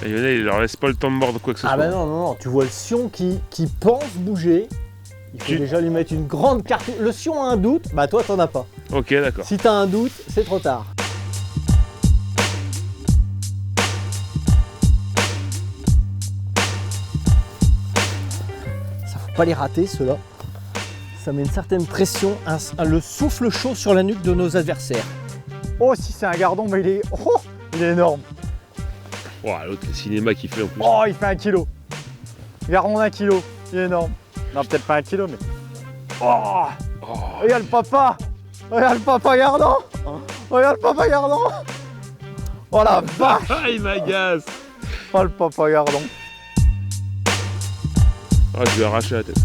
Et Lionel, il leur laisse pas le temps de mordre quoi que ce soit. Ah bah non, tu vois le sion qui pense bouger. Il faut déjà lui mettre une grande carte. Le sion a un doute, bah toi t'en as pas. Ok, d'accord. Si t'as un doute, c'est trop tard. pas les rater ceux-là. Ça met une certaine pression, le souffle chaud sur la nuque de nos adversaires. Oh, si c'est un gardon, mais il est énorme. Oh, l'autre, le cinéma qu'il fait en plus. Oh, il fait 1 kilo. Gardon d'1 kilo, il est énorme. Non, peut-être pas 1 kilo, mais... Oh, regarde le papa. Regarde le papa gardon. Regarde le papa gardon. Oh la vache. Ah, il m'agace. Oh, le papa gardon. Ah, je lui ai arraché la tête.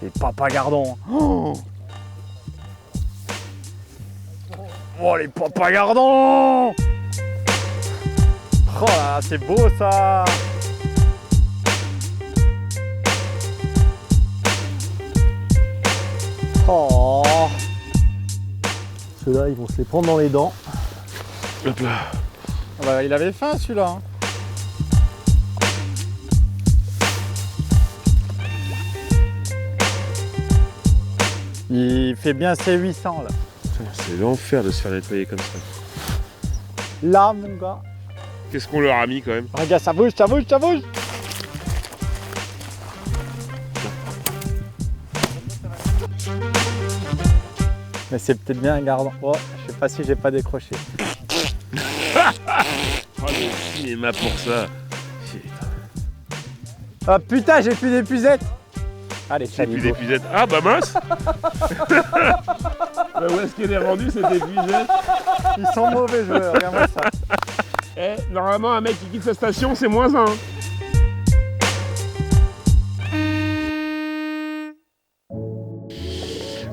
C'est papa gardon. Oh, les papas gardons. Oh là, c'est beau ça. Oh. Ceux-là, ils vont se les prendre dans les dents. Hop là. Ah bah, il avait faim celui-là. Hein. Il fait bien ses 800 là. C'est l'enfer de se faire nettoyer comme ça. Là mon gars. Qu'est-ce qu'on leur a mis quand même? Regarde, ça bouge, ça bouge, ça bouge. Mais c'est peut-être bien un gardon. Oh, je sais pas si j'ai pas décroché. Oh, le cinéma pour ça. Ah putain, j'ai plus d'épuisette. Allez, J'ai plus d'épuisette. Ah bah mince. Bah où est-ce qu'elle est rendue cette épuisette? Ils sont mauvais joueurs, regarde-moi ça. Eh, normalement un mec qui quitte sa station c'est -1.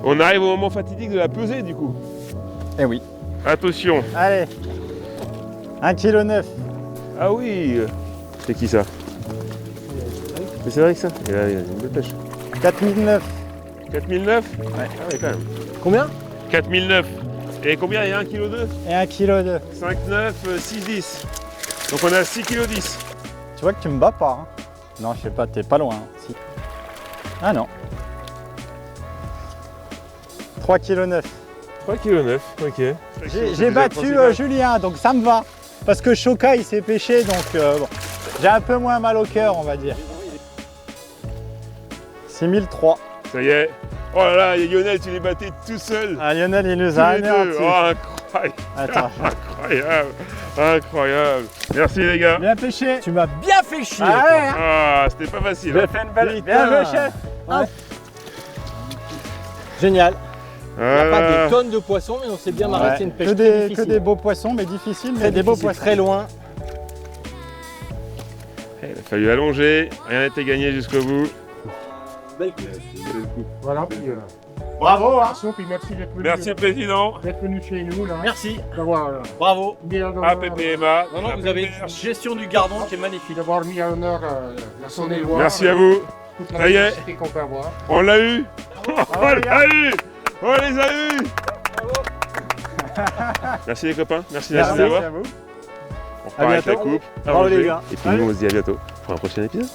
On arrive au moment fatidique de la pesée du coup. Eh oui. Attention. Allez. 1,9 kg. Ah oui. C'est qui ça? Mais c'est vrai que ça. Il y a une belle pêche. 4009. 4009? Ouais. Ah ouais quand même. Combien? 4009. Et combien? Il y a 1,2 kg? Et 1,2 kg. 5,9, 6,10. Donc on a 6,10 kg. Tu vois que tu me bats pas. Hein. Non, je sais pas, t'es pas loin. Hein. Si. Ah non. 3,9 kg. 3,9 kg, ok. J'ai battu Julien, donc ça me va. Parce que Choca il s'est pêché, donc bon. J'ai un peu moins mal au cœur, on va dire. 6003. Ça y est. Oh là là, Lionel, tu les battais tout seul. Ah, Lionel, il nous a anéantis. Oh, incroyable. Attends. Incroyable. Incroyable. Merci les gars. Bien pêché. Tu m'as bien fait chier. Ah ouais, hein. Ah, c'était pas facile. J'ai fait une belle. Bien joué, chef. Ouais. Génial. Il n'y a pas des tonnes de poissons, mais on s'est bien marré. C'est une pêche que des beaux poissons, mais difficiles. Mais des beaux poissons. Très loin. Il a fallu allonger. Rien n'était gagné jusqu'au bout. Belle coupe. Voilà, puis bravo, hein. puis merci d'être venu. Merci président. D'être venu chez nous là. Merci. D'avoir Bravo. À PPMA. Non, non, vous avez une gestion du gardon qui est magnifique. D'avoir mis à l'honneur la Saône-et-Loire. Merci à vous. Ça y est. Qu'on peut avoir. On l'a eu. On l'a eu. On les a eus. Merci les copains. Merci d'avoir. à vous. On repart avec la coupe. Bravo les gars. Et puis nous on se dit à bientôt pour un prochain épisode.